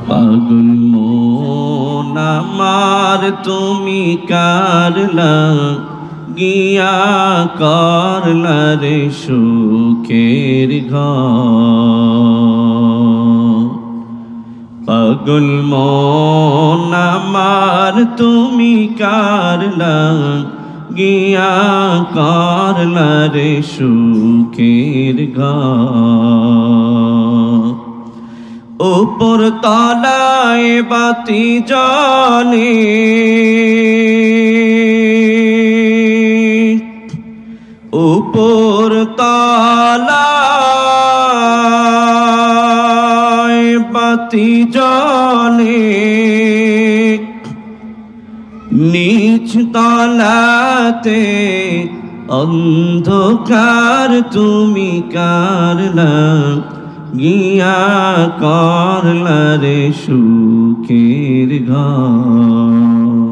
পাগল মন আমার তুমি কারলা গিয়া করলা রে সুখের ঘর। পাগল মন আমার তুমি কারলা গিয়া করলা রে সুখের ঘর। উপর তলায় বাতি জ্বলে উপর তলায় বাতি জ্বলে নিচ তলাতে অন্ধকার তুমি কারলা গিয়া করলা রে সুখের ঘর।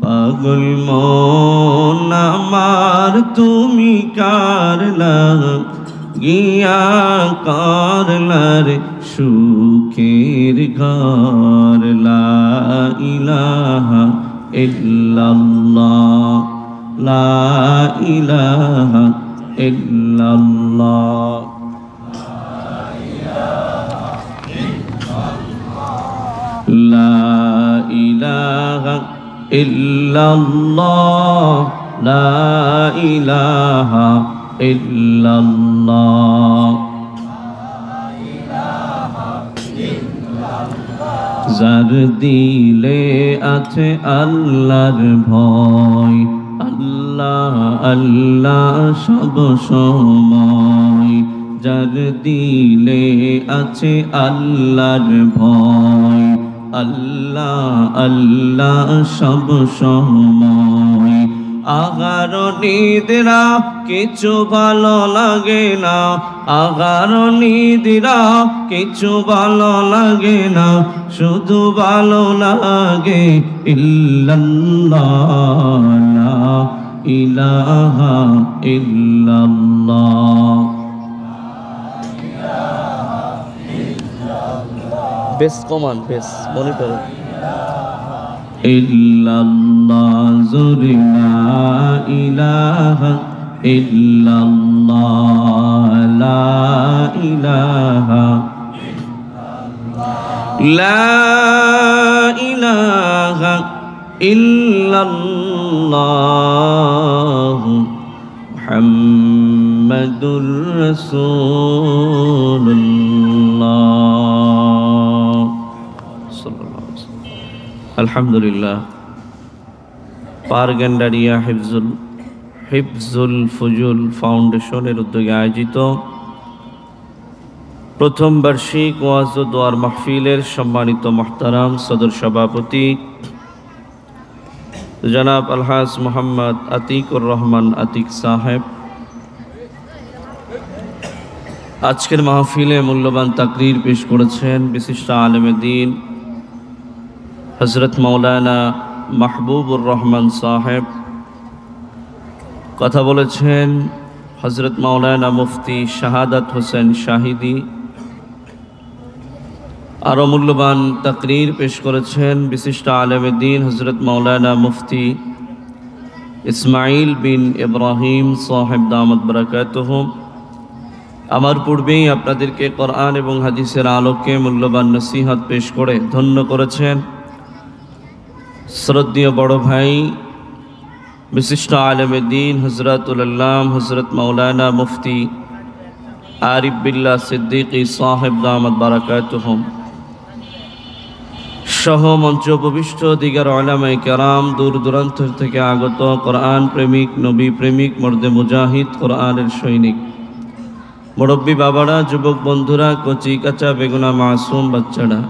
পাগল মন আমার তুমি কারলা গিয়া করলা রে সুখের ঘর। লা ইলাহা ইল্লাল্লাহ লা ইলাহা ইল্লাল্লাহ লা ইলাহা ইল্লাল্লাহ লা ইলাহা ইল্লাল্লাহ। যার দিলে আছে আল্লাহর ভয়, আল্লাহ আল্লাহ সব সময়। যার দিলে আছে আল্লাহর ভয়, আল্লাহ আল্লাহ সব সময়। আগার নিদ্রা কিছু ভালো লাগে না, আগার নিদ্রা কিছু ভালো লাগে না, শুধু ভালো লাগে ইল্লাল্লাহ লা ইলাহা ইল্লাল্লাহ। বেশ কমান বেশ মনিটর ইল্লাল্লাহ জোরে লা ইলাহা ইল্লাল্লাহ লা ইলাহা লা ইলাহা ইল্লাল্লাহ মুহাম্মাদুর রাসূলুল্লাহ। আলহামদুলিল্লাহ। পারগেন্ডারিয়া হিফজুল ফুজুল ফাউন্ডেশনের উদ্যোগে আয়োজিত প্রথম বার্ষিক ওয়াজ ও দোয়ার মাহফিলের সম্মানিত মুহতারাম সদর সভাপতি জনাব আলহাজ মোহাম্মদ আতিকুর রহমান আতিক সাহেব, আজকের মাহফিলে মূল্যবান তাকরীর পেশ করেছেন বিশিষ্ট আলেমে দ্বীন হযরত মাওলানা মাহবুবুর রহমান সাহেব। কথা বলেছেন হযরত মাওলানা মুফতি শাহাদাত হোসেন শাহিদি। আরও মূল্যবান তাকরীর পেশ করেছেন বিশিষ্ট আলেমে দ্বীন হযরত মাওলানা মুফতি ইসমাইল বিন ইব্রাহিম সাহেব দামাত বারাকাতুহুম। আমার পূর্বেই আপনাদেরকে কোরআন এবং হাদিসের আলোকে মূল্যবান নসিহত পেশ করে ধন্য করেছেন শ্রদ্ধেয় বড় ভাই বিশিষ্ট আলেমে দ্বীন হযরতুল আল্লাম হযরত মাওলানা মুফতি আরিফ বিল্লাহ সিদ্দিকী সাহেব দামাত বারাকাতুহুম সহ মঞ্চ উপবিষ্ট দিগার উলামায়ে কেরাম, দূর দূরান্ত থেকে আগত কোরআন প্রেমিক, নবী প্রেমিক, মর্দে মুজাহিদ, কোরআনের সৈনিক, মুরব্বী বাবারা, যুবক বন্ধুরা, কচি কাঁচা বেগুনা মাসুম বাচ্চারা,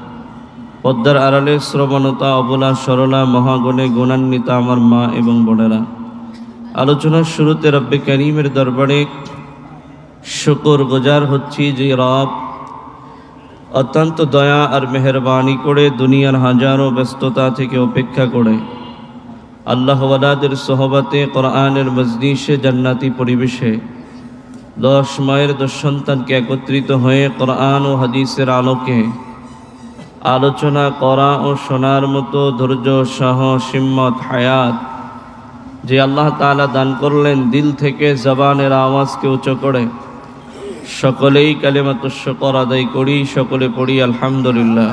পদ্মার আড়ালে শ্রবণতা, অবলা, সরলা, মহাগণে গুণান্বিতা আমার মা এবং বোনেরা, আলোচনার শুরুতে রব্বে কারীমের দরবারে শুকর গুজার হচ্ছি যে রব অত্যন্ত দয়া আর মেহরবানি করে দুনিয়ার হাজারো ব্যস্ততা থেকে উপেক্ষা করে আল্লাহ ওয়ালাদের সোহবতে কোরআনের মজলিসে জান্নাতি পরিবেশে 10 মায়ের 10 সন্তানকে একত্রিত হয়ে কোরআন ও হাদিসের আলোকে আলোচনা করা ও শোনার মতো ধৈর্য সাহস হিম্মত হায়াত যে আল্লাহ তাআলা দান করলেন, দিল থেকে জবানের আওয়াজকে উঁচু করে সকলেই কালিমাতুশ শুকর আদায় করি, সকলে পড়ি আলহামদুলিল্লাহ।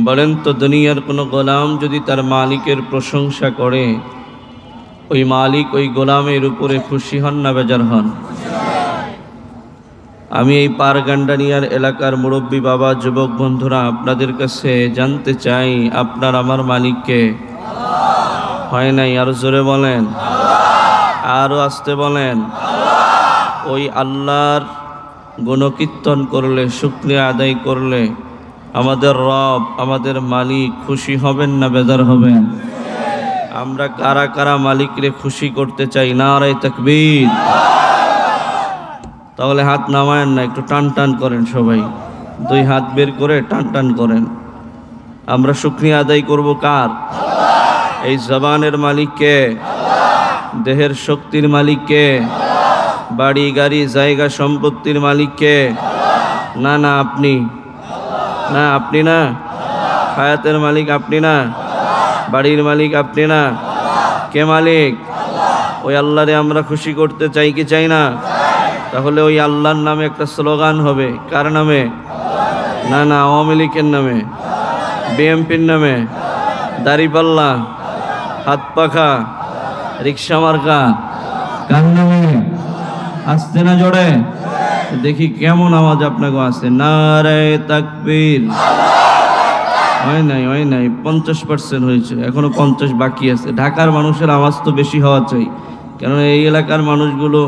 বলেন তো, দুনিয়ার কোনো গোলাম যদি তার মালিকের প্রশংসা করে, ওই মালিক ওই গোলামের উপরে খুশি হন না বেজার হন? আমি এই পারগান্ডানিয়ার এলাকার মুরব্বী বাবা, যুবক বন্ধুরা, আপনাদের কাছে জানতে চাই, আপনার আমার মালিককে? হয় নাই? আরো জোরে বলেন, আরো আসতে বলেন। ওই আল্লাহর গুণকীর্তন করলে, শুকরিয়া আদায় করলে আমাদের রব, আমাদের মালিক খুশি হবেন না বেজার হবেন? আমরা কারা কারা মালিকরে খুশি করতে চাই? নারে তাকবীর। তাহলে হাত নামায়েন না, একটু টান টান করেন সবাই, দুই হাত বের করে টান টান করেন। আমরা শুকরিয়া আদায় করব কার? এই জবানের মালিককে, দেহের শক্তির মালিককে, বাড়ি গাড়ি জায়গা সম্পত্তির মালিককে? না না আপনি না, আপনি না। হায়াতের মালিক আপনি না, বাড়ির মালিক আপনি না। কে মালিক? ওই আল্লাহরে আমরা খুশি করতে চাই কি চাই না? তাহলে ওই আল্লাহর নামে একটা স্লোগান হবে। কার নামে? না না, আওয়ামী লীগের নামে, বিএমপির নামে, দাড়িপাল্লা, হাত পাখা, রিক্সা মার্কা, কার নামে? আসছে না জোরে? দেখি কেমন আওয়াজ আপনাকে আছে। নারে তাকবীর। হয় নাই, হয় নাই, 50% হয়েছে, এখনো 50 বাকি আছে। ঢাকার মানুষের আওয়াজ তো বেশি হওয়া চাই, কেননা এই এলাকার মানুষগুলো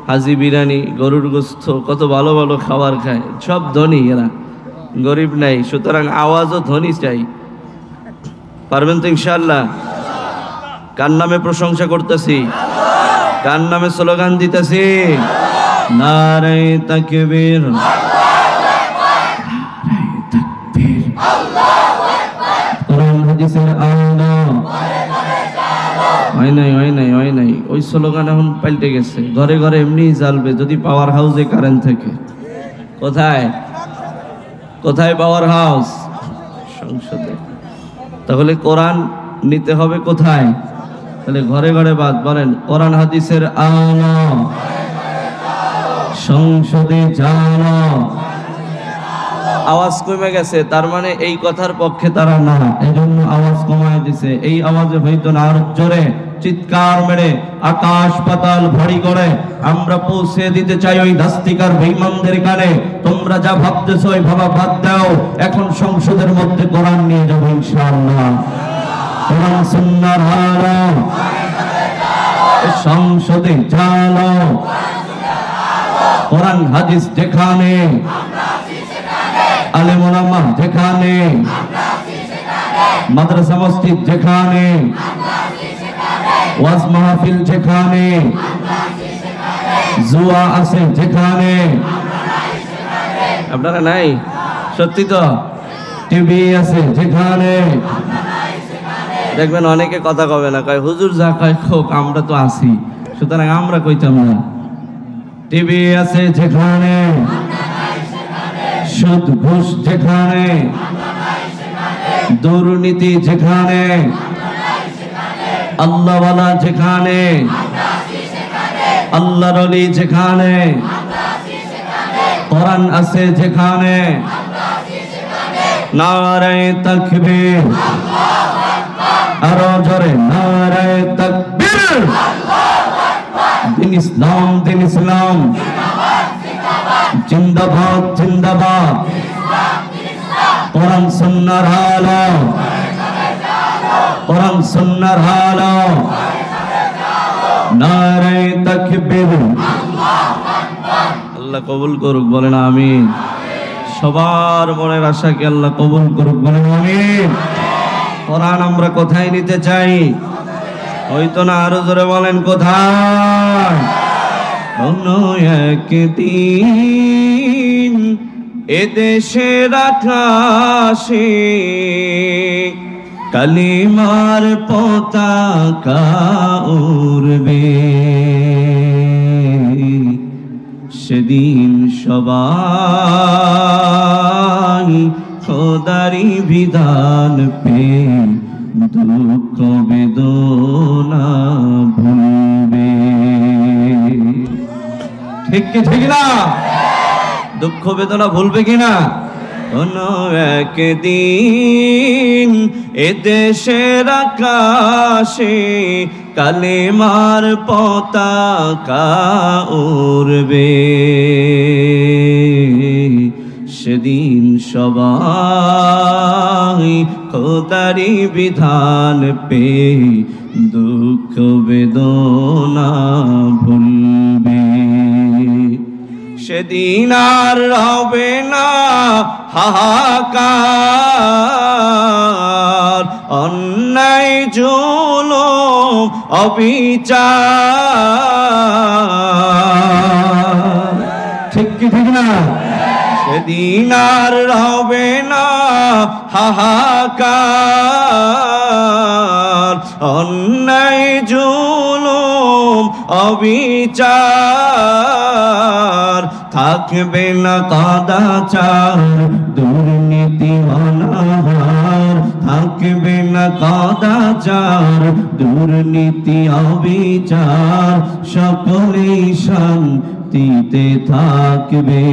হাজি বিরিয়ানি, গরুর গোস্ত, কত ভালো ভালো খাবার খায়, সব ধনী, এরা গরিব নাই। সুতরাং আওয়াজও ধনী চাই। পারবেন তো ইনশাআল্লাহ? কার নামে প্রশংসা করতেছি? কার নামে স্লোগান দিতেছি? নারে তাকবীর, কোরআন হাদিসের আলো। হয় নাই, হয় নাই, হয় নাই। ওই স্লোগান এখন পাল্টে গেছে, ঘরে ঘরে এমনিই জ্বালবে যদি পাওয়ার হাউসে কারেন্ট থাকে। কোথায় কোথায় পাওয়ার হাউস? সংসদে। তাহলে কোরআন নিতে হবে কোথায়? তাহলে ঘরে ঘরে বাদ। বলেন, কোরআন হাদিসের আলো সংসদে জানো। আওয়াজ কমে গেছে, তার মানে এই কথার পক্ষে তারা না, এজন্য আওয়াজ কমায় দিছে। এই আওয়াজে হয়তো না আরো জোরে চিৎকার মেরে আকাশ পাতাল ভারী করে আমরা পৌঁছে দিতে চাই ওই দাস্তিকার বেঈমানদের কানে। তোমরা যা ভাবতেছো ওই ভাবা বাদ দাও, এখন সংসদের মধ্যে কোরআন নিয়ে যাবো ইনশাআল্লাহ। কোরআন সুন্নাহর আলো সংসদে জানো। কোরআন হাদিস যেখানে, আলেম ওলামা যেখানে, মাদ্রাসা মসজিদ যেখানে, ওয়াজ মাহফিল যেখানে, জুয়া আছে যেখানে, আপনারা নাই? সত্যি তো? টিভি আছে যেখানে, দেখবেন অনেকে কথা কবে না, কয় হুজুর যা কয় খোক, আমরা তো আছি, সুতরাং আমরা কইতাম না। টিভি আছে যেখানে, সুদ ঘুষ যেখানে, দুর্নীতি যেখানে, আল্লাহওয়ালা যেখানে, আল্লাহর ওলি যেখানে, কোরআন আছে যেখানে, নারে তাকবীর, আরো জোরে নারে তাকবীর। দিন ইসলাম, দিন ইসলাম, জিন্দাবাদ জিন্দাবাদ। কোরআন সুন্নাহর আলো, কোরআন সুন্নাহর আলো, নারে তাকবীর। আল্লাহ কবুল করুক, বলেন আমিন। সবার মনের আশাকে আল্লাহ কবুল করুক, বলেন আমিন। কোরআন আমরা কোথায় নিতে চাই? হয়তো না, আরো জোরে বলেন কোথায়? কোনো একদিন এদেশের আকাশে কালিমার পতাকা উড়বে, সেদিন সবাই খোদারি বিধান পে দুঃখ বেদনা ভুলবে। ঠিক কি ঠিক না? দুঃখ বেদনা ভুলবে কিনা? কোনো একদিন এ দেশের আকাশে কালেমার পতাকা উড়বে। সেদিন সবাই খোদারি বিধান পে দুঃখ বেদনা ভুলবে। সেদিন আর হবে না হাহাকার, অন্যায় জুলুম অবিচার। ঠিক কি ঠিক না? সেদিন আর হবে না হাহাকার, অন্যায় জুলুম অবিচার। থাকবে না কাদাচার দুর্নীতি অনাহার, থাকবে না কাদাচার দুর্নীতি অবিচার। সকলেই শান্তিতে থাকবে।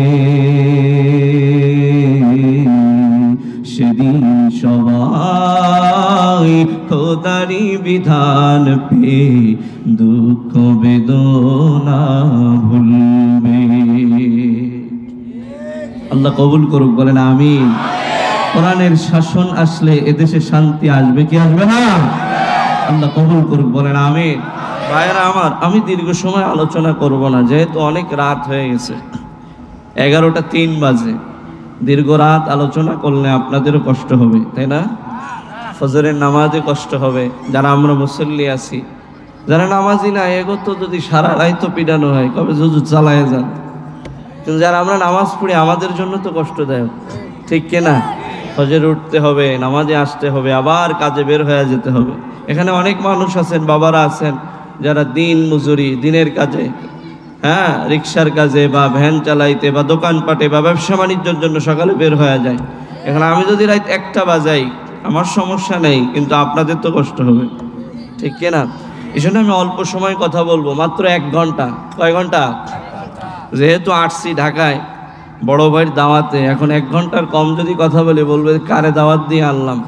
সেদিন সবাই খোদারি বিধান পে দুঃখ বেদনা ভুলবে। আল্লাহ কবুল করুক, বলেন আমিন। কোরআনের শাসন আসলে এদেশে শান্তি আসবে কি আসবে না? আল্লাহ কবুল করুক, বলেন আমিন। ভাইয়েরা আমার, আমি দীর্ঘ সময় আলোচনা করব না, যেহেতু অনেক রাত হয়ে গেছে, 11টা 3 বাজে। দীর্ঘ রাত আলোচনা করলে আপনাদেরও কষ্ট হবে, তাই না? ফজরের নামাজে কষ্ট হবে, যারা আমরা মুসল্লি আছি। যারা নামাজি না, এগোত যদি সারা রাত পিডানো হয়, কবে জুজু চালায় যান। কিন্তু যারা আমরা নামাজ পড়ি, আমাদের জন্য তো কষ্টদায়ক, ঠিক কিনা? ফজরে উঠতে হবে, নামাজে আসতে হবে, আবার কাজে বের হয়ে যেতে হবে। এখানে অনেক মানুষ আছেন, বাবারা আছেন, যারা দিন মজুরি, দিনের কাজে, হ্যাঁ, রিক্সার কাজে বা ভ্যান চালাইতে বা দোকানপাটে বা ব্যবসা বাণিজ্যের জন্য সকালে বের হয়ে যায়। এখানে আমি যদি রাত 1টা বাজাই, আমার সমস্যা নেই, কিন্তু আপনাদের তো কষ্ট হবে, ঠিক কিনা? এই জন্য আমি অল্প সময় কথা বলবো, মাত্র 1 ঘন্টা। কয় ঘন্টা? যেহেতু আসছি ঢাকায় বড় ভাইয়ের দাওয়াতে, এখন 1 ঘন্টার কম যদি কথা বলে বলবে কারে দাওয়াত দিয়ে আনলাম।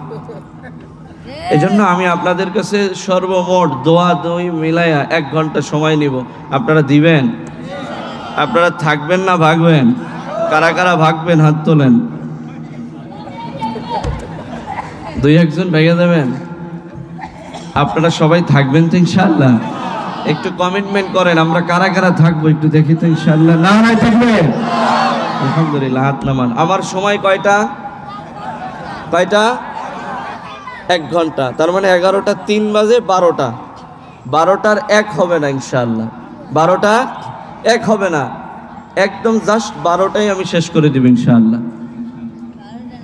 এই জন্য আমি আপনাদের কাছে সর্বমোট দোয়া দই মিলাইয়া 1 ঘন্টা সময় নিব। আপনারা দিবেন? আপনারা থাকবেন না ভাগবেন? কারা কারা ভাগবেন হাত তোলেন। 2-1 জন ভেঙে দেবেন। আপনারা সবাই থাকবেন তো ইনশাআল্লাহ? একটু কমিটমেন্ট করেন, আমরা কারা কারা থাকবো একটু দেখি তো ইনশাআল্লাহ। না নাই থাকবেন? আলহামদুলিল্লাহ, হাত নামান। আমার সময় কয়টা? 1 ঘন্টা। তার মানে 11টা 3 বাজে 12টা। 12টার 1 হবে না ইনশাআল্লাহ। 12টা 1 হবে না, একদম জাস্ট 12টাই আমি শেষ করে দেব ইনশাআল্লাহ।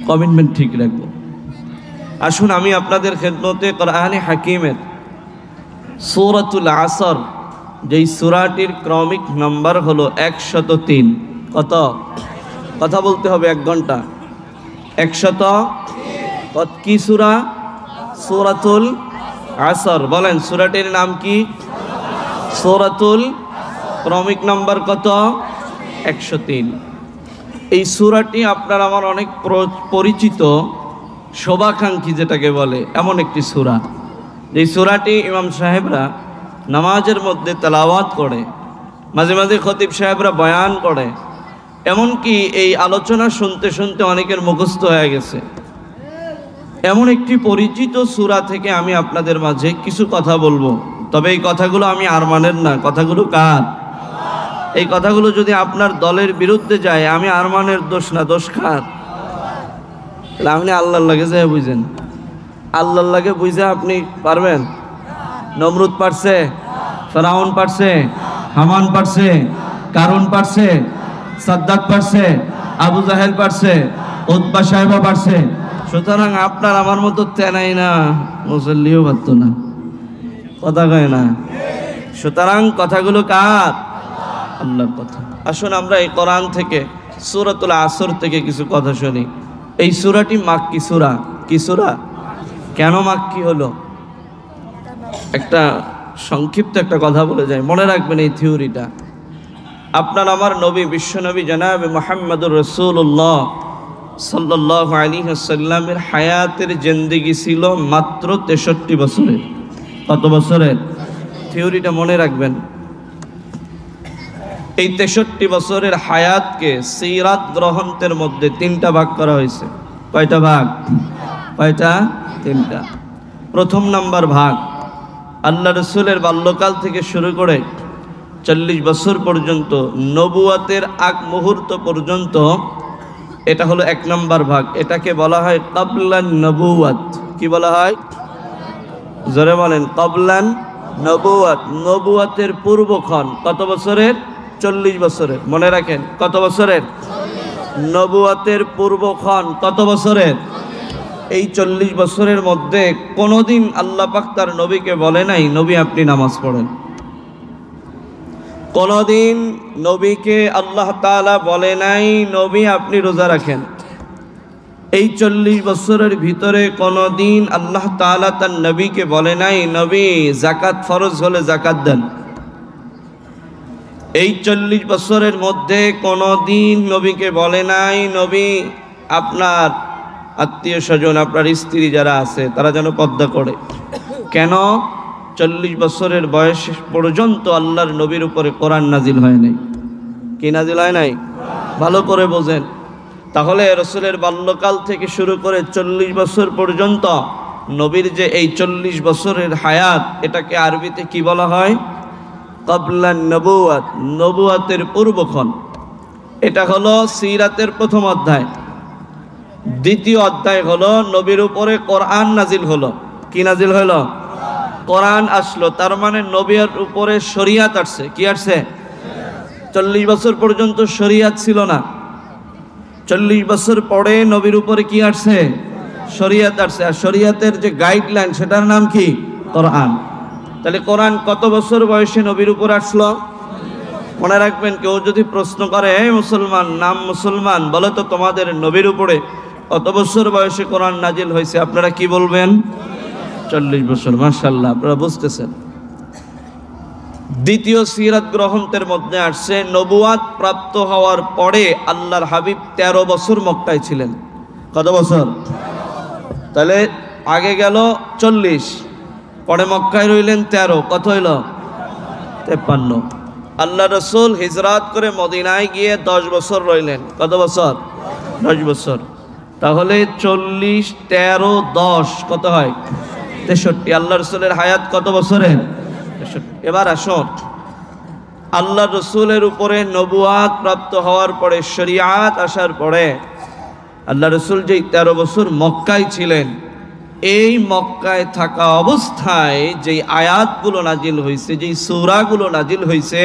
কমিটমেন্ট ঠিক রাখবো। আসুন আমি আপনাদের খেদমতে কোরআনে হাকিমের সূরাতুল আসর, যেই সূরাটির ক্রমিক নাম্বার হলো 103। কত? কথা বলতে হবে 1 ঘন্টা। 103 কি সূরা? সূরাতুল আসর। বলেন সূরাটির নাম কি? সূরাতুল, ক্রমিক নাম্বার কত? 103। এই সূরাটি আপনার আমার অনেক পরিচিত, শোভাকাঙ্ক্ষী যেটাকে বলে, এমন একটি সূরা। এই সূরাটি ইমাম সাহেবরা নামাজের মধ্যে তেলাওয়াত করে, মাঝে মাঝে খতিব সাহেবরা বয়ান করে, এমনকি এই আলোচনা শুনতে শুনতে অনেকের মুখস্থ হয়ে গেছে। এমন একটি পরিচিত সূরা থেকে আমি আপনাদের মাঝে কিছু কথা বলবো। তবে এই কথাগুলো আমি আরমানের না, কথাগুলো কার? এই কথাগুলো যদি আপনার দলের বিরুদ্ধে যায়, আমি আরমানের দোষ না, দোষ কার? আপনি আল্লাহর লাগে যায় বুঝেন, আল্লাহর লাগে বুঝে আপনি পারবেন? নমরুদ পারছে, ফেরাউন পারছে, হামান পারছে, কারুন পারছে, সাদ্দাত পারছে, আবু জাহেল পারছে, উতবা সাহেবা পারছে। সুতরাং আপনার আমার মতো তেনাই না, মুসল্লিও পারতো না, কথা কয় না। সুতরাং কথাগুলো কার? আল্লাহর কথা। আসুন আমরা এই কোরআন থেকে সূরাতুল আসর থেকে কিছু কথা শুনি। এই সূরাটি মাক্কি সূরা। কি সূরা? কেন মাক্কি হলো? একটা সংক্ষিপ্ত একটা কথা বলে যায়, মনে রাখবেন এই থিওরিটা। আপনার আমার নবী বিশ্বনবী জনাবে মুহাম্মদুর রাসূলুল্লাহ সাল্লাল্লাহু আলাইহি ওয়াসাল্লামের হায়াতের জিন্দেগি ছিল মাত্র 63 বছরের। কত বছরের? থিওরিটা মনে রাখবেন। এই 63 বছরের হায়াতকে সিরাত গ্রন্থের মধ্যে 3টা ভাগ করা হয়েছে। কয়টা ভাগ? কয়টা? 3টা। প্রথম নাম্বার ভাগ আল্লাহ রসুলের বাল্যকাল থেকে শুরু করে 40 বছর পর্যন্ত, নবুয়াতের আগ মুহূর্ত পর্যন্ত, এটা হলো 1 নাম্বার ভাগ। এটাকে বলা হয় ক্বাবলান নবুয়াত। কি বলা হয়? জোরে বলেন। ক্বাবলান নবুয়াত, নবুয়াতের পূর্বক্ষণ। কত বছরের? 40 বছরের। মনে রাখেন, কত বছরের? নবুয়াতের পূর্বক্ষণ কত বছরের? এই 40 বছরের মধ্যে কোনোদিন আল্লাহ পাক তার নবীকে বলে নাই, নবী আপনি নামাজ পড়েন। কোনোদিন নবীকে আল্লাহ তাআলা বলে নাই, নবী আপনি রোজা রাখেন। এই 40 বছরের ভিতরে কোনোদিন আল্লাহ তাআলা তার নবীকে বলে নাই, নবী যাকাত ফরজ হলে যাকাত দেন। এই 40 বছরের মধ্যে কোনোদিন নবীকে বলে নাই, নবী আপনার আত্মীয় স্বজন, আপনার স্ত্রী যারা আছে তারা যেন পর্দা করে। কেন? 40 বছরের বয়স পর্যন্ত আল্লাহর নবীর উপরে কোরআন নাজিল হয় নাই। কি নাজিল হয় নাই? ভালো করে বোঝেন। তাহলে রসুলের বাল্যকাল থেকে শুরু করে 40 বছর পর্যন্ত নবীর যে এই 40 বছরের হায়াত, এটাকে আরবিতে কি বলা হয়? ক্বাবলান নবুয়াত, নবুয়াতের পূর্বক্ষণ। এটা হলো সিরাতের প্রথম অধ্যায়। দ্বিতীয় অধ্যায় হলো নবীর উপরে কোরআন নাজিল হলো। কি নাজিল হলো? কোরআন আসলো, তার মানে নবীর উপরে শরিয়াত আসছে। কি আসছে? 40 বছর পর্যন্ত শরিয়াত ছিল না। 40 বছর পরে নবীর উপরে কি আসছে? শরিয়াত আসছে। আর শরিয়াতের যে গাইডলাইন, সেটার নাম কি? কোরআন। তাহলে কোরআন কত বছর বয়সে নবীর উপর আসলো? মনে রাখবেন, কেউ যদি প্রশ্ন করে, এই মুসলমান, নাম মুসলমান, বলে তো তোমাদের নবীর উপরে কত বছর বয়সে কোরআন নাজিল হয়েছে, আপনারা কি বলবেন? 40 বছর। মাশাআল্লাহ, আপনারা বুঝতেছেন। দ্বিতীয় সিরাত গ্রন্থের মধ্যে আসছে নবুয়াত প্রাপ্ত হওয়ার পরে আল্লাহর হাবিব 13 বছর মক্কায় ছিলেন। কত বছর? তাহলে আগে গেল 40, পরে মক্কায় রইলেন 13। কত হইল? 53। আল্লাহ রসুল হিজরাত করে মদিনায় গিয়ে 10 বছর রইলেন। কত বছর? 10 বছর। তাহলে 40, 13, 10 কত হয়? 63। আল্লাহ রসুলের হায়াত কত বছরের? 63। এবার আসুন, আল্লাহ রসুলের উপরে নবুয়াত প্রাপ্ত হওয়ার পরে, শরিয়াত আসার পরে, আল্লাহ রসুল যেই 13 বছর মক্কায় ছিলেন, এই মক্কায় থাকা অবস্থায় যেই আয়াতগুলো নাজিল হয়েছে, যেই সূরাগুলো নাজিল হয়েছে,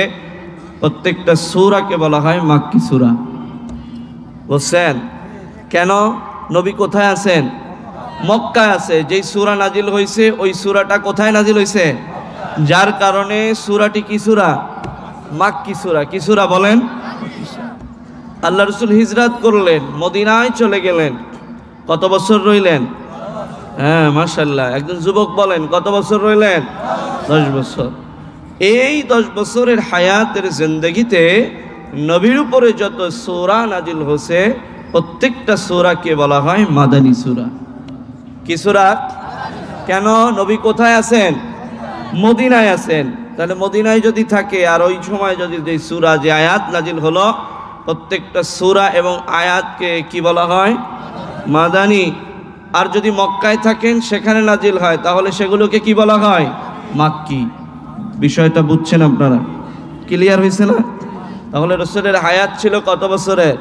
প্রত্যেকটা সূরাকে বলা হয় মাক্কি সূরা। বুঝছেন? কেন? নবী কোথায় আছেন? মক্কায় আছে। যেই সূরা নাজিল হয়েছে, ওই সূরাটা কোথায় নাজিল হয়েছে? যার কারণে সূরাটি কি সূরা? মাক্কি সূরা। কি সূরা বলেন? আল্লাহ রসুল হিজরাত করলেন, মদিনায় চলে গেলেন। কত বছর রইলেন? হ্যাঁ, মাশাআল্লাহ, একজন যুবক বলেন, কত বছর রইলেন? 10 বছর। এই 10 বছরের হায়াতের জিন্দেগিতে নবীর উপরে যত সূরা নাজিল হয়েছে, প্রত্যেকটা সূরাকে বলা হয় মাদানী সূরা। কি সূরা? কেন? নবী কোথায় আছেন? মদিনায় আছেন। তাহলে মদিনায় যদি থাকে, আর ওই সময় যদি যে সূরা, যে আয়াত নাজিল হলো, প্রত্যেকটা সূরা এবং আয়াতকে কি বলা হয়? মাদানী। আর যদি মক্কায় থাকেন, সেখানে নাজিল হয়, তাহলে সেগুলোকে কি বলা হয়? মাক্কি। বিষয়টা বুঝছেন আপনারা? ক্লিয়ার হয়েছে না? তাহলে রসুলের হায়াত ছিল কত বছরের?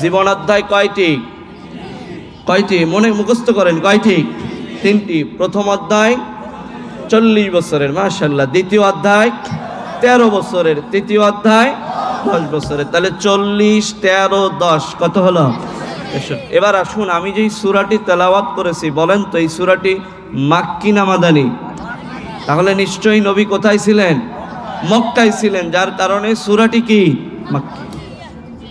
জীবন অধ্যায় কয়টি? কয়টি? মনে মুখস্থ করেন, কয়টি? 3টি। প্রথম অধ্যায় 40 বছরের, মাশাআল্লাহ। দ্বিতীয় অধ্যায় 13 বছরের। তৃতীয় অধ্যায় 10 বছরের। তাহলে 40, 13, 10 কত হলো? 63। এবার আসুন, আমি যেই সূরাটি তেলাওয়াত করেছি, বলেন তো এই সূরাটি মাক্কি না মাদানী? তাহলে নিশ্চয়ই নবী কোথায় ছিলেন? মক্কায় ছিলেন। যার কারণে সূরাটি কি? মাক্কি।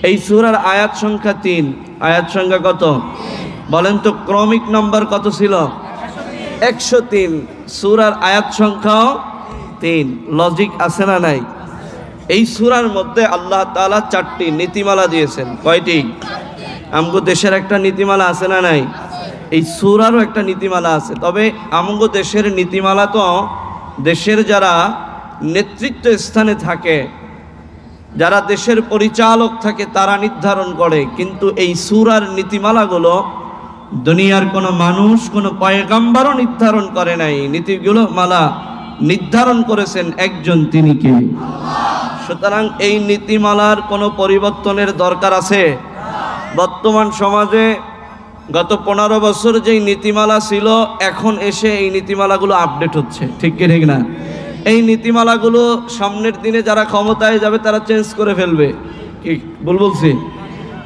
এই সূরার আয়াত সংখ্যা 3। আয়াত সংখ্যা কত বলেন তো? ক্রমিক নাম্বার কত ছিল? 103। সূরার আয়াত সংখ্যাও 3। লজিক আছে না নাই? এই সূরার মধ্যে আল্লাহ তাআলা 4টি নীতিমালা দিয়েছেন। কয়টি? আমগো দেশের একটা নীতিমালা আছে না নাই? এই সূরারও একটা নীতিমালা আছে। তবে আমগো দেশের নীতিমালা তো দেশের যারা নেতৃত্ব স্থানে থাকে, যারা দেশের পরিচালক থাকে, তারা নির্ধারণ করে। কিন্তু এই সূরার নীতিমালাগুলো দুনিয়ার কোনো মানুষ, কোনো পয়গম্বরও নির্ধারণ করে নাই। নীতিগুলো মালা নির্ধারণ করেছেন একজন, তিনি কে? সুতরাং এই নীতিমালার কোনো পরিবর্তনের দরকার আছে? বর্তমান সমাজে গত 15 বছর যেই নীতিমালা ছিল, এখন এসে এই নীতিমালাগুলো আপডেট হচ্ছে। ঠিক কি ঠিক না? এই নীতিমালাগুলো সামনের দিনে যারা ক্ষমতায় যাবে তারা চেঞ্জ করে ফেলবে। কি বলছি?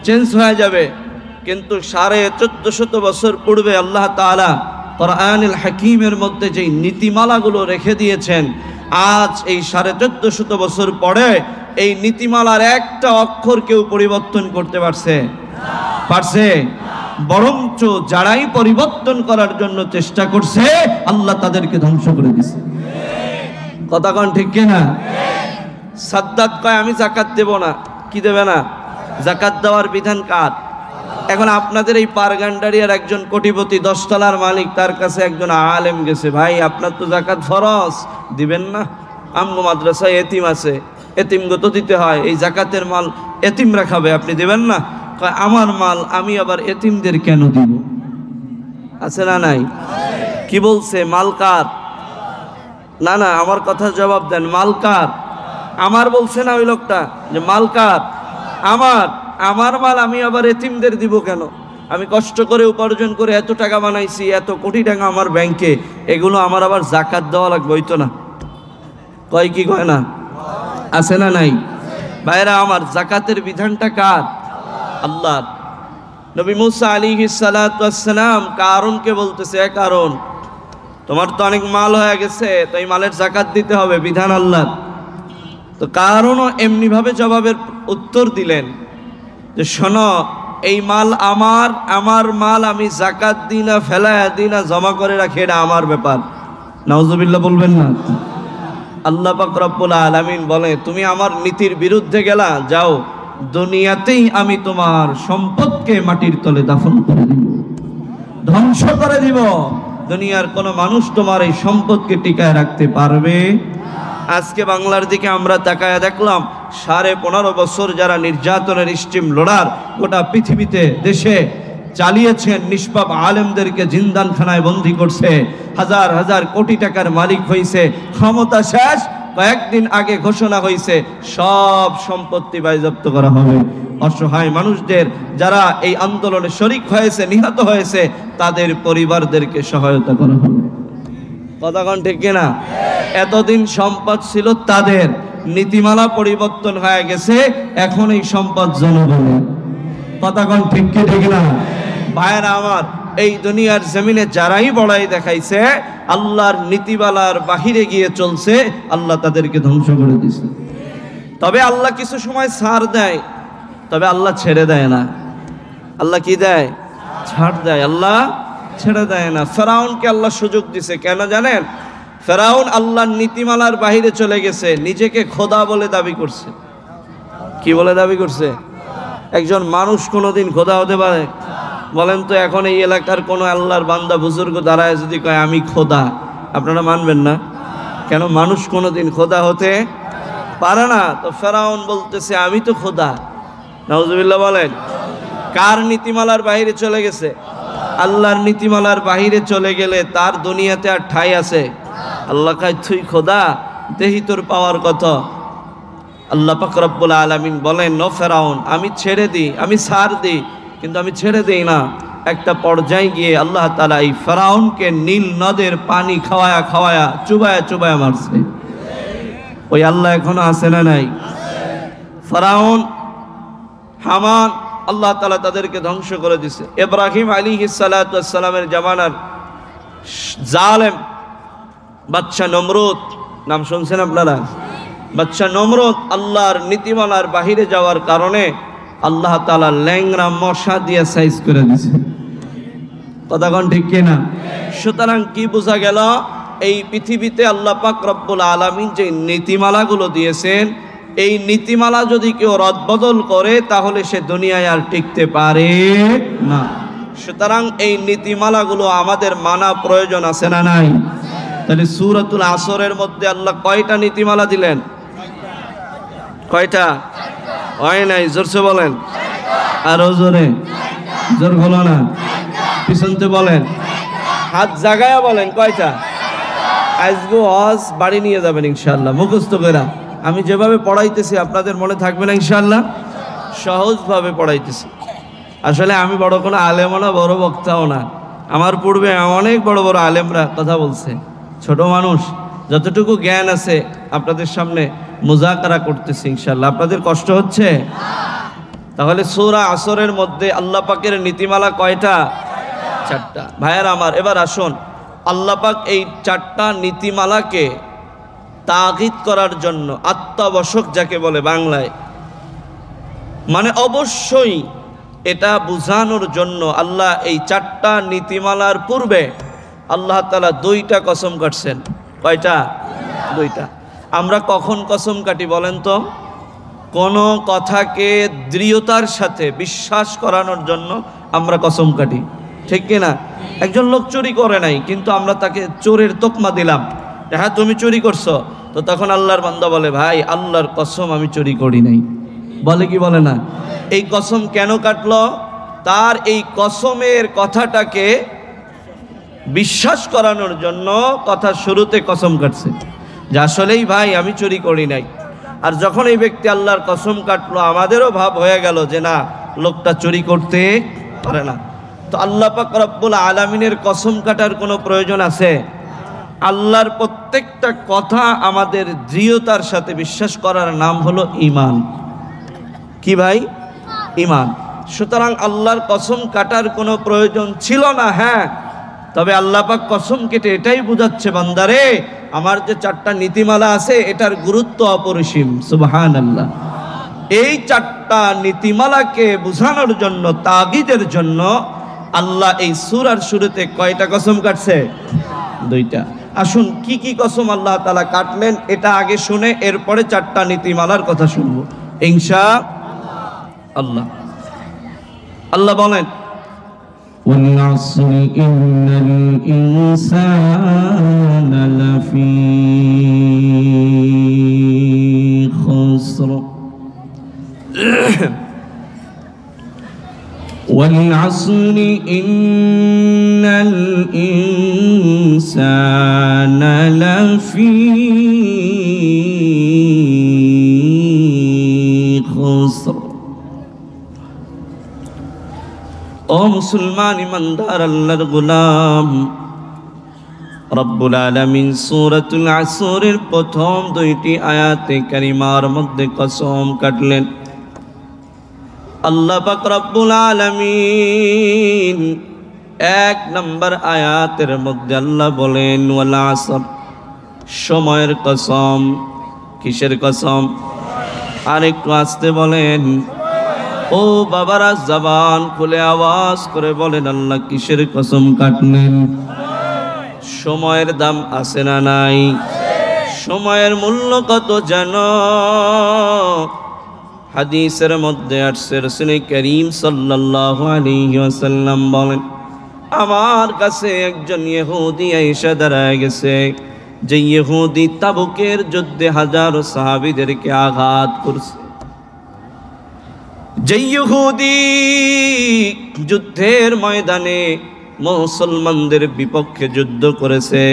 চেঞ্জ হয়ে যাবে। কিন্তু 1450 বছর পূর্বে আল্লাহ তাআলা কোরআনুল হাকীমের মধ্যে যেই নীতিমালাগুলো রেখে দিয়েছেন, আজ এই 1450 বছর পরে এই নীতিমালার একটা অক্ষর কেউ পরিবর্তন করতে পারছে? বরঞ্চ যারাই পরিবর্তন করার জন্য চেষ্টা করছে, আল্লাহ তাদেরকে ধ্বংস করে দিয়েছে। কথা কোন ঠিক কিনা? সাদ্দাত কয় আমি যাকাত দেব না। কি দেবে না? যাকাত দেওয়ার বিধান কার? এখন আপনাদের এই পারগান্ডারিয়ার একজন কোটিপতি, 10 তলার মালিক, তার কাছে একজন আলেম গেছে, ভাই আপনার তো যাকাত ফরজ, দিবেন না? আমগো মাদ্রাসায় এতিম আছে, এতিমগো তো দিতে হয়, এই যাকাতের মাল এতিমরা খাবে, আপনি দিবেন না? কয় আমার মাল আমি আবার এতিমদের কেন দিব? আছে না নাই? কি বলছে? মাল কার? না না, আমার কথা জবাব দেন, মাল কার? আমার বলছে না ওই লোকটা যে মাল কার? আমার মাল আমি আবার এতিমদের দিব কেন? আমি কষ্ট করে উপার্জন করে এত টাকা বানাইছি, এত কোটি টাকা আমার ব্যাংকে, এগুলো আমার আবার যাকাত দেওয়া লাগবে, হইতো না? কয় কি কয় না? আছে না নাই? ভাইরা আমার, যাকাতের বিধানটা কার? আল্লাহর। নবী মুসা আলাইহিস সালাতু ওয়াস সালাম কারুনকে বলতেছে, কারুন তোমার তো অনেক মাল হয়ে গেছে, তো এই মালের যাকাত দিতে হবে, বিধান আল্লাহর। তো কারুনও এমনি ভাবে জবাবের উত্তর দিলেন যে শোনো, এই মাল আমার মাল আমি যাকাত দিই না, ফেলায়া দিই না, জমা করে রাখি, এটা আমার ব্যাপার। নাউজুবিল্লাহ বলবেন না? আল্লাহ পাক রব্বুল আলামিন বলে, তুমি আমার নীতির বিরুদ্ধে গেলা, যাও দুনিয়াতেই আমি তোমার সম্পদকে মাটির তলে দাফন করে দিব, ধ্বংস করে দিব। দুনিয়ার কোনো মানুষ তোমার এই সম্পদকে টিকায় রাখতে পারবে? আজকে বাংলার দিকে আমরা তাকায় দেখলাম, 15.5 বছর যারা নির্যাতনের স্টিম লোডার গোটা পৃথিবীতে দেশে চালিয়েছেন, নিষ্পাপ আলেমদেরকে জিন্দানখানায় বন্দী করছে, হাজার হাজার কোটি টাকার মালিক হয়েছে, ক্ষমতা শেষ, কয়েকদিন আগে ঘোষণা হয়েছে সব সম্পত্তি বাজেয়াপ্ত করা হবে। অসহায় মানুষদের, যারা এই আন্দোলনে শরিক হয়েছে, নিহত হয়েছে, তাদের পরিবারদেরকে সহায়তা করা হবে। কথা কোন ঠিক কিনা? এতদিন সম্পদ ছিল তাদের, নীতিমালা পরিবর্তন হয়ে গেছে, এখন এই সম্পদ জনগণের। কথা কোন ঠিক কি ঠিক না? ভাইরা আমার, এই দুনিয়ার জমিনে যারাই বড়াই দেখাইছে, আল্লাহর নীতিমালার বাহিরে গিয়ে চলছে, আল্লাহ তাদেরকে ধ্বংস করে দিছে। তবে আল্লাহ কিছু সময় ছাড় দেয়, তবে আল্লাহ ছেড়ে দেয় না। আল্লাহ কি দেয়? ছাড় দেয়, আল্লাহ ছেড়ে দেয় না। ফেরাউনকে আল্লাহ সুযোগ দিছে, কেন জানেন? ফেরাউন আল্লাহর নীতিমালার বাহিরে চলে গেছে, নিজেকে খোদা বলে দাবি করছে। কি বলে দাবি করছে? একজন মানুষ কোনোদিন খোদা হতে পারে? বলেন তো, এখন এই এলাকার কোনো আল্লাহর বান্দা বুজুর্গ দাঁড়ায় যদি কয় আমি খোদা, আপনারা মানবেন না? কেন? মানুষ কোনোদিন খোদা হতে পারে না। তো ফেরাউন বলতেছে আমি তো খোদা। নাউজুবিল্লাহ বলেন। কার নীতিমালার বাহিরে চলে গেছে? আল্লাহর নীতিমালার বাহিরে চলে গেলে তার দুনিয়াতে আর ঠাঁই আছে? আল্লাহ কয় তুই খোদা, দেহি তোর পাওয়ার কত। আল্লাহ পাক রব্বুল আলামিন বলেন, নো ফেরাউন, আমি ছেড়ে দিই, আমি ছাড় দিই, কিন্তু আমি ছেড়ে দেই না। একটা পর্যায়ে গিয়ে আল্লাহ তাআলা এই ফেরাউনকে নীল নদের পানি খাওয়ায়া খাওয়ায়া চুবায়া চুবায়া মারছে। ওই আল্লাহ এখনো আছে না নাই? ফেরাউন, হামান, আল্লাহ তাআলা তাদেরকে ধ্বংস করে দিছে। ইব্রাহিম আলাইহিস সালাতু ওয়াস সালামের জামানার জালেম বাদশা নমরুদ, নাম শুনছেন আপনারা? বাদশা নমরুদ আল্লাহর নীতিমালার বাহিরে যাওয়ার কারণে আল্লাহ তাআলা ল্যাংড়া মশা দিয়ে সাইজ করে দিয়েছে। কথা কোন ঠিক কিনা? সুতরাং কি বোঝা গেল? এই পৃথিবীতে আল্লাহ পাক রব্বুল আলামিন যে নীতিমালাগুলো দিয়েছেন, এই নীতিমালা যদি কেউ রদবদল করে তাহলে সে দুনিয়ায় আর টিকতে পারে না। সুতরাং এই নীতিমালাগুলো আমাদের মানা প্রয়োজন আছে না নাই? তাহলে সূরাতুল আসরের মধ্যে আল্লাহ কয়টা নীতিমালা দিলেন? কয়টা? হয় নাই, জোরসে বলেন, আরো জোরে, জোর হলো না, পিছনতে বলেন, হাত জাগায়া বলেন কয়টা? আজগো হজ বাড়ি নিয়ে যাবেন ইনশাআল্লাহ মুখস্থ করে। আমি যেভাবে পড়াইতেছি আপনাদের মনে থাকবে না ইনশাআল্লাহ? সহজভাবে পড়াইতেছি। আসলে আমি বড় কোনো আলেমও না, বড় বক্তাও না। আমার পূর্বে অনেক বড় বড় আলেমরা কথা বলছে, ছোট মানুষ যতটুকু জ্ঞান আছে আপনাদের সামনে মুজাকারা করতেছি ইনশাআল্লাহ। আপনাদের কষ্ট হচ্ছে? তাহলে সূরা আসরের মধ্যে আল্লাহ পাকের নীতিমালা কয়টা? 4টা। ভাইয়ার আমার, এবার আসুন আল্লাহ পাক এই 4টা নীতিমালাকে তাগিদ করার জন্য, আত্মাবশক যাকে বলে বাংলায়, মানে অবশ্যই এটা বুঝানোর জন্য আল্লাহ এই 4টা নীতিমালার পূর্বে আল্লাহ তাআলা 2টা কসম কাটছেন। কয়টা? 2টা। আমরা কখন কসম কাটি বলেন তো? কোনো কথাকে দৃঢ়তার সাথে বিশ্বাস করানোর জন্য আমরা কসম কাটি, ঠিক কিনা? একজন লোক চুরি করে নাই, কিন্তু আমরা তাকে চোরের তকমা দিলাম, হ্যাঁ তুমি চুরি করছো, তো তখন আল্লাহর বান্দা বলে ভাই আল্লাহর কসম আমি চুরি করি নাই, বলে কি বলে না? এই কসম কেন কাটলো? তার এই কসমের কথাটাকে বিশ্বাস করানোর জন্য কথা শুরুতে কসম কাটছে যে আসলেই ভাই আমি চুরি করি নাই। আর যখন এই ব্যক্তি আল্লাহর কসম কাটলো, আমাদেরও ভাব হয়ে গেল যে না, লোকটা চুরি করতে পারে না। তো আল্লাহ পাক রব্বুল আলামিনের কসম কাটার কোনো প্রয়োজন আছে? আল্লাহর প্রত্যেকটা কথা আমাদের দৃঢ়তার সাথে বিশ্বাস করার নাম হলো ঈমান। কি ভাই? ঈমান। সুতরাং আল্লাহর কসম কাটার কোনো প্রয়োজন ছিল না। হ্যাঁ, তবে আল্লাহ পাক কসম কেটে এটাই বুঝাচ্ছে বান্দারে, আমার যে 4টা নীতিমালা আছে এটার গুরুত্ব অপরিসীম। সুবহানাল্লাহ। এই 4টা নীতিমালাকে বোঝানোর জন্য, তাগিদের জন্য আল্লাহ এই সূরার শুরুতে কয়টা কসম কাটছে? 2টা। আসুন কি কি কসম আল্লাহ তাআলা কাটলেন এটা আগে শুনে এরপরে 4টা নীতিমালার কথা শুনবো ইনশাআল্লাহ। আল্লাহ বলেন والعصر إن الإنسان لفي خسر والعصر إن الإنسان لفي خسر। ও মুসলমান ইমানদার আল্লাহর গোলাম, রব্বুল আলামিন সূরাতুল আসরের প্রথম 2টি আয়াতে কারিমার মধ্যে কসম কাটলেন। আল্লাহ পাক রব্বুল আলামিন 1 নম্বর আয়াতের মধ্যে আল্লাহ বলেন ওয়াল আসর, সময়ের কসম। কিসের কসম? আর একটু আস্তে বলেন। ও বাবারা, জবান খুলে আওয়াজ করে বলেন আল্লাহ কিসের কসম কাটলেন? সময়ের দাম আছে না নাই? সময়ের মূল্য কত জানো? হাদিসের মধ্যে আসছে রাসূল করিম সাল্লাল্লাহু আলাইহি ওয়াসাল্লাম বলেন, আমার কাছে একজন ইহুদি এসে দাঁড়ায় গেছে, যে ইহুদি তাবুকের যুদ্ধে হাজারো সাহাবীদেরকে আঘাত করছে। যে ইহুদি যুদ্ধের ময়দানে মুসলমানদের বিপক্ষে যুদ্ধ করেছে,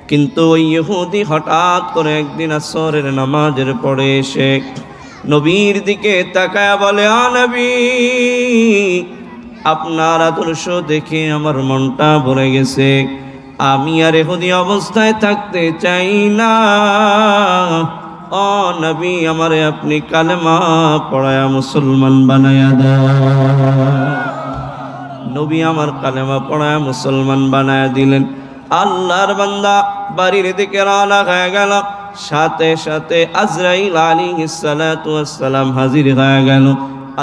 কিন্তু ওই ইহুদি হঠাৎ করে একদিন আসরের নামাজের পরে এসে নবীর দিকে তাকায় বলে, আ নবী, আপনার আদর্শ দেখে আমার মনটা ভরে গেছে, আমি আর ইহুদি অবস্থায় থাকতে চাই না। ও নবী, আমারে আপনি কালেমা পড়ায়া মুসলমান বানায়া দাও। নবী আমার কালেমা পড়ায়া মুসলমান বানায়া দিলেন। আল্লাহর বান্দা বাড়ির দিকে রওনা হয়ে গেল। সাথে সাথে আজরাইল আলাইহিস সালাতু ওয়াস সালাম হাজির হয়ে গেল।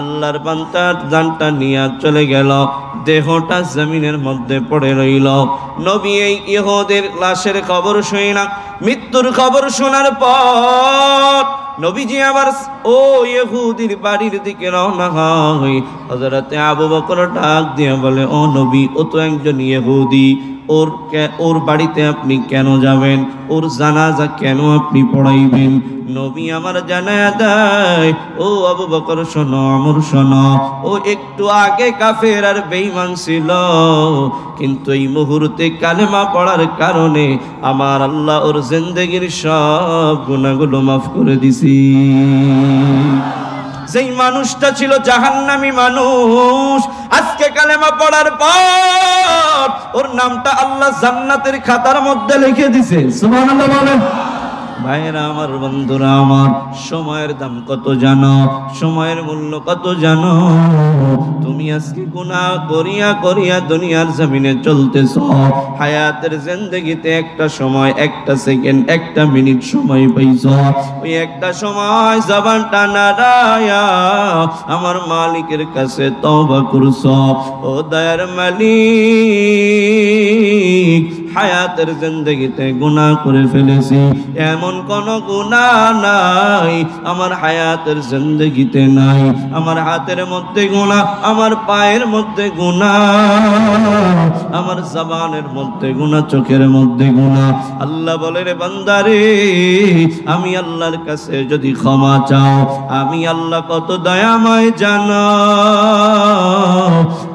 আল্লাহর বান্দার জানটা নিয়ে চলে গেল, দেহটা জমিনের মধ্যে পড়ে রইল। নবী এই ইহুদের লাশের খবর শুনে না, মৃত্যুর খবর শোনার পর নবীজি আবার ও ইহুদির বাড়ির দিকে রওনা হয়। হযরতে আবু বকর ডাক দিয়ে বলে, ও নবী, ও তো একজন ইহুদি, ওর বাড়িতে আপনি কেন যাবেন? ওর জানাজা কেন আপনি পড়াইবেন? নবী আমার জানায়া দেয়, ও আবু বকর শোনো, আমর শোনো, ও একটু আগে কাফের আর বেঈমান ছিল, কিন্তু এই মুহূর্তে কালেমা পড়ার কারণে আমার আল্লাহ ওর জিন্দেগির সব গুনাহগুলো মাফ করে দিছি। যেই মানুষটা ছিল জাহান্নামী মানুষ, আজকে কালেমা পড়ার পর ওর নামটা আল্লাহ জান্নাতের খাতার মধ্যে লিখে দিছে। সুবহানাল্লাহ বলেন। ভাইরা আমার, বন্ধুরা আমার, সময়ের দাম কত জানো? সময়ের মূল্য কত জানো? তুমি আজকে গুনাহ করিয়া করিয়া দুনিয়ার জমিনে চলতেছ। হায়াতের জিন্দেগিতে একটা সময়, একটা সেকেন্ড, একটা মিনিট সময় পাইছ। ওই একটা সময় জবানটা নাড়ায়া আমার মালিকের কাছে তওবা করছ। ও দয়ার মালিক, হায়াতের জিন্দেগিতে গুনাহ করে ফেলেছি, এমন কোন গুনাহ নাই আমার হায়াতের জিন্দেগিতে নাই। আমার হাতের মধ্যে গুনাহ, আমার পায়ের মধ্যে গুনাহ, আমার জবানের মধ্যে গুনাহ, চোখের মধ্যে গুনাহ। আল্লাহ বলে, রে বান্দারে, আমি আল্লাহর কাছে যদি ক্ষমা চাও, আমি আল্লাহ কত দয়াময় জানো।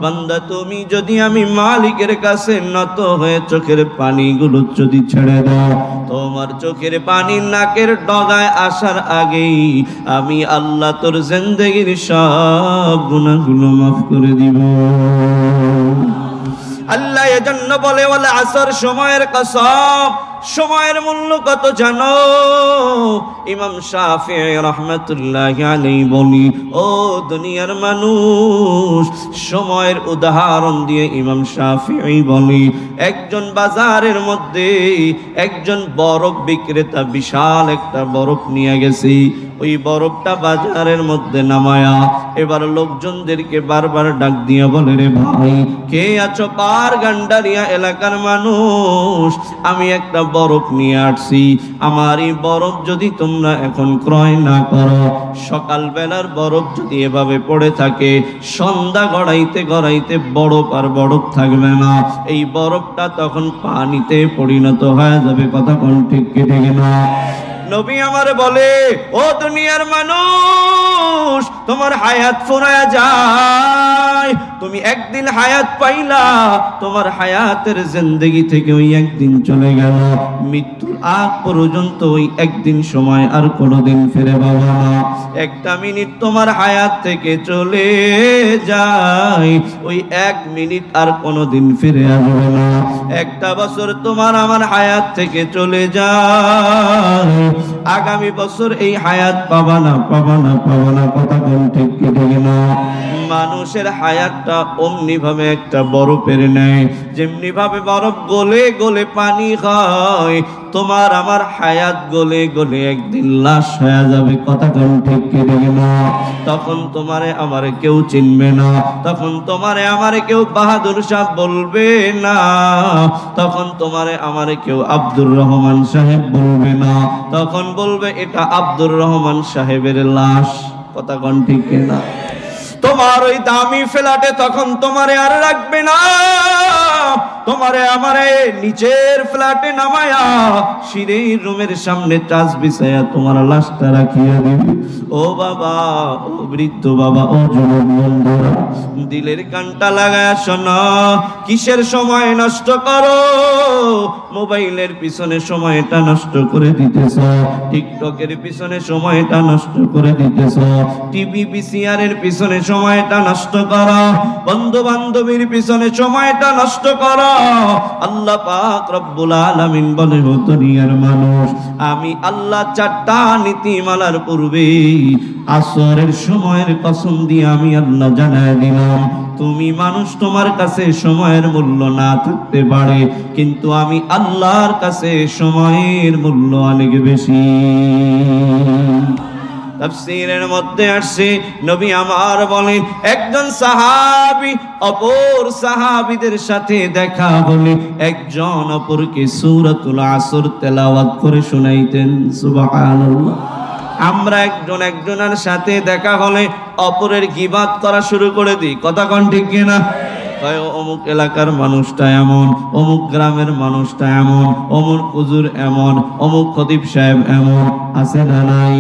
বান্দা, তুমি যদি আমি মালিকের কাছে নত হয়ে চোখের পানিগুলো যদি ছেড়ে দাও, তোমার চোখের পানি নাকের ডগায় আসার আগেই আমি আল্লাহ তোর জিন্দেগির সব গুনাহগুলো মাফ করে দিব। আল্লাহ এজন্য বলে, ওয়াল আসর, সময়ের কসম। সময়ের মূল্য কত জানো? ইমাম শাফিঈ রাহমাতুল্লাহি আলাইহি বলি, ও দুনিয়ার মানুষ, সময়ের উদাহরণ দিয়ে ইমাম শাফিঈ বলি, একজন বাজারের মধ্যে একজন বরফ বিক্রেতা বিশাল একটা বরফ নিয়ে গেছে। ওই বরফটা বাজারের মধ্যে নামায়া এবার লোকজনদেরকে বারবার ডাক দিয়ে বলে, রে ভাই, কে আছো? পার গান্ডারিয়া এলাকার মানুষ, আমি একটা বরফ নিয়ে আসছি। আমার এই বরফ যদি তোমরা এখন ক্রয় না করো, সকালবেলার বরফ যদি এভাবে পড়ে থাকে, সন্ধ্যা গড়াইতে গড়াইতে বরফ আর বরফ থাকবে না। এই বরফটা তখন পানিতে পরিণত হয়ে যাবে। কথা কোন ঠিক কি ঠিক না? নবী আমার বলে, ও দুনিয়ার মানুষ, তোমার হায়াত ফুরায়া যায়। তুমি একদিন হায়াত পাইলা, তোমার হায়াতের জিন্দেগি থেকে ওই একদিন চলে গেল। মৃত্যুর আগ পর্যন্ত ওই একদিন সময় আর কোনোদিন ফিরে পাবা না। একটা মিনিট তোমার হায়াত থেকে চলে যায়, ওই এক মিনিট আর কোনোদিন ফিরে আসবে না। একটা বছর তোমার আমার হায়াত থেকে চলে যায়, আগামী বছর এই হায়াত পাবা না, পাবা না, পাবা না। কথা কোন ঠিক কি ঠিক না? মানুষের হায়াতটা অমনি ভাবে একটা বরফের ন্যায়, যেমনি ভাবে বরফ গলে গলে পানি হয়, তোমার আমার হায়াত গলে গলে একদিন লাশ হয়ে যাবে। কথা কোন ঠিক কি ঠিক না? তখন তোমারে আমারে কেউ চিনবে না, তখন তোমারে আমারে কেউ বাহাদুর সাহেব বলবে না, তখন তোমারে আমারে কেউ আব্দুর রহমান সাহেব বলবে না, তখন বলবে এটা আব্দুর রহমান সাহেবের লাশ। কথা কোন ঠিক কি না? তোমার ওই দামি ফ্ল্যাটে তখন তোমারে আর রাখবে না, তোমারে আমারে নিচের ফ্ল্যাটে নামায়া সিঁড়ির রুমের সামনে টাচ বিছায়া তোমার লাশটা রাখিয়া দিবে। ও বাবা, ও বৃদ্ধ বাবা, ও যুবক বন্ধুরা, দিলের কানটা লাগায়া শোনো। কিসের সময় নষ্ট করো? মোবাইলের পিছনে সময়টা নষ্ট করে দিতেছ, টিকটকের পিছনে সময়টা নষ্ট করে দিতেছ, টিভি ভিসিআরের পিছনে সময়টা নষ্ট করো, বন্ধু বান্ধবীর পিছনে সময়টা নষ্ট করো, আল্লাহ পাক রব্বুল আলামিন বলে, ও দুনিয়ার মানুষ, আমি আল্লাহ চারটা নীতিমালার পূর্বে আসরের সময়ের কসম দিয়ে আমি আল্লাহ জানায় দিলাম, তুমি মানুষ, তোমার কাছে সময়ের মূল্য না থাকতে পারে, কিন্তু আমি আল্লাহর কাছে সময়ের মূল্য অনেক বেশি। তাফসীরের মধ্যে আসছে, নবী আমার বলেন, একজন সাহাবী অপর সাহাবীদের সাথে দেখা হলে একজন অপরকে সূরাতুল আসর তেলাওয়াত করে শোনাইতেন। সুবহানাল্লাহ। আমরা একজনের সাথে দেখা হলে অপরের গীবাত করা শুরু করে দিই, কথা কোন ঠিক কিনা? অমুক এলাকার মানুষটা এমন, অমুক গ্রামের মানুষটা এমন, অমুক হুজুর এমন, অমুক খতিব সাহেব এমন, আছে না নাই?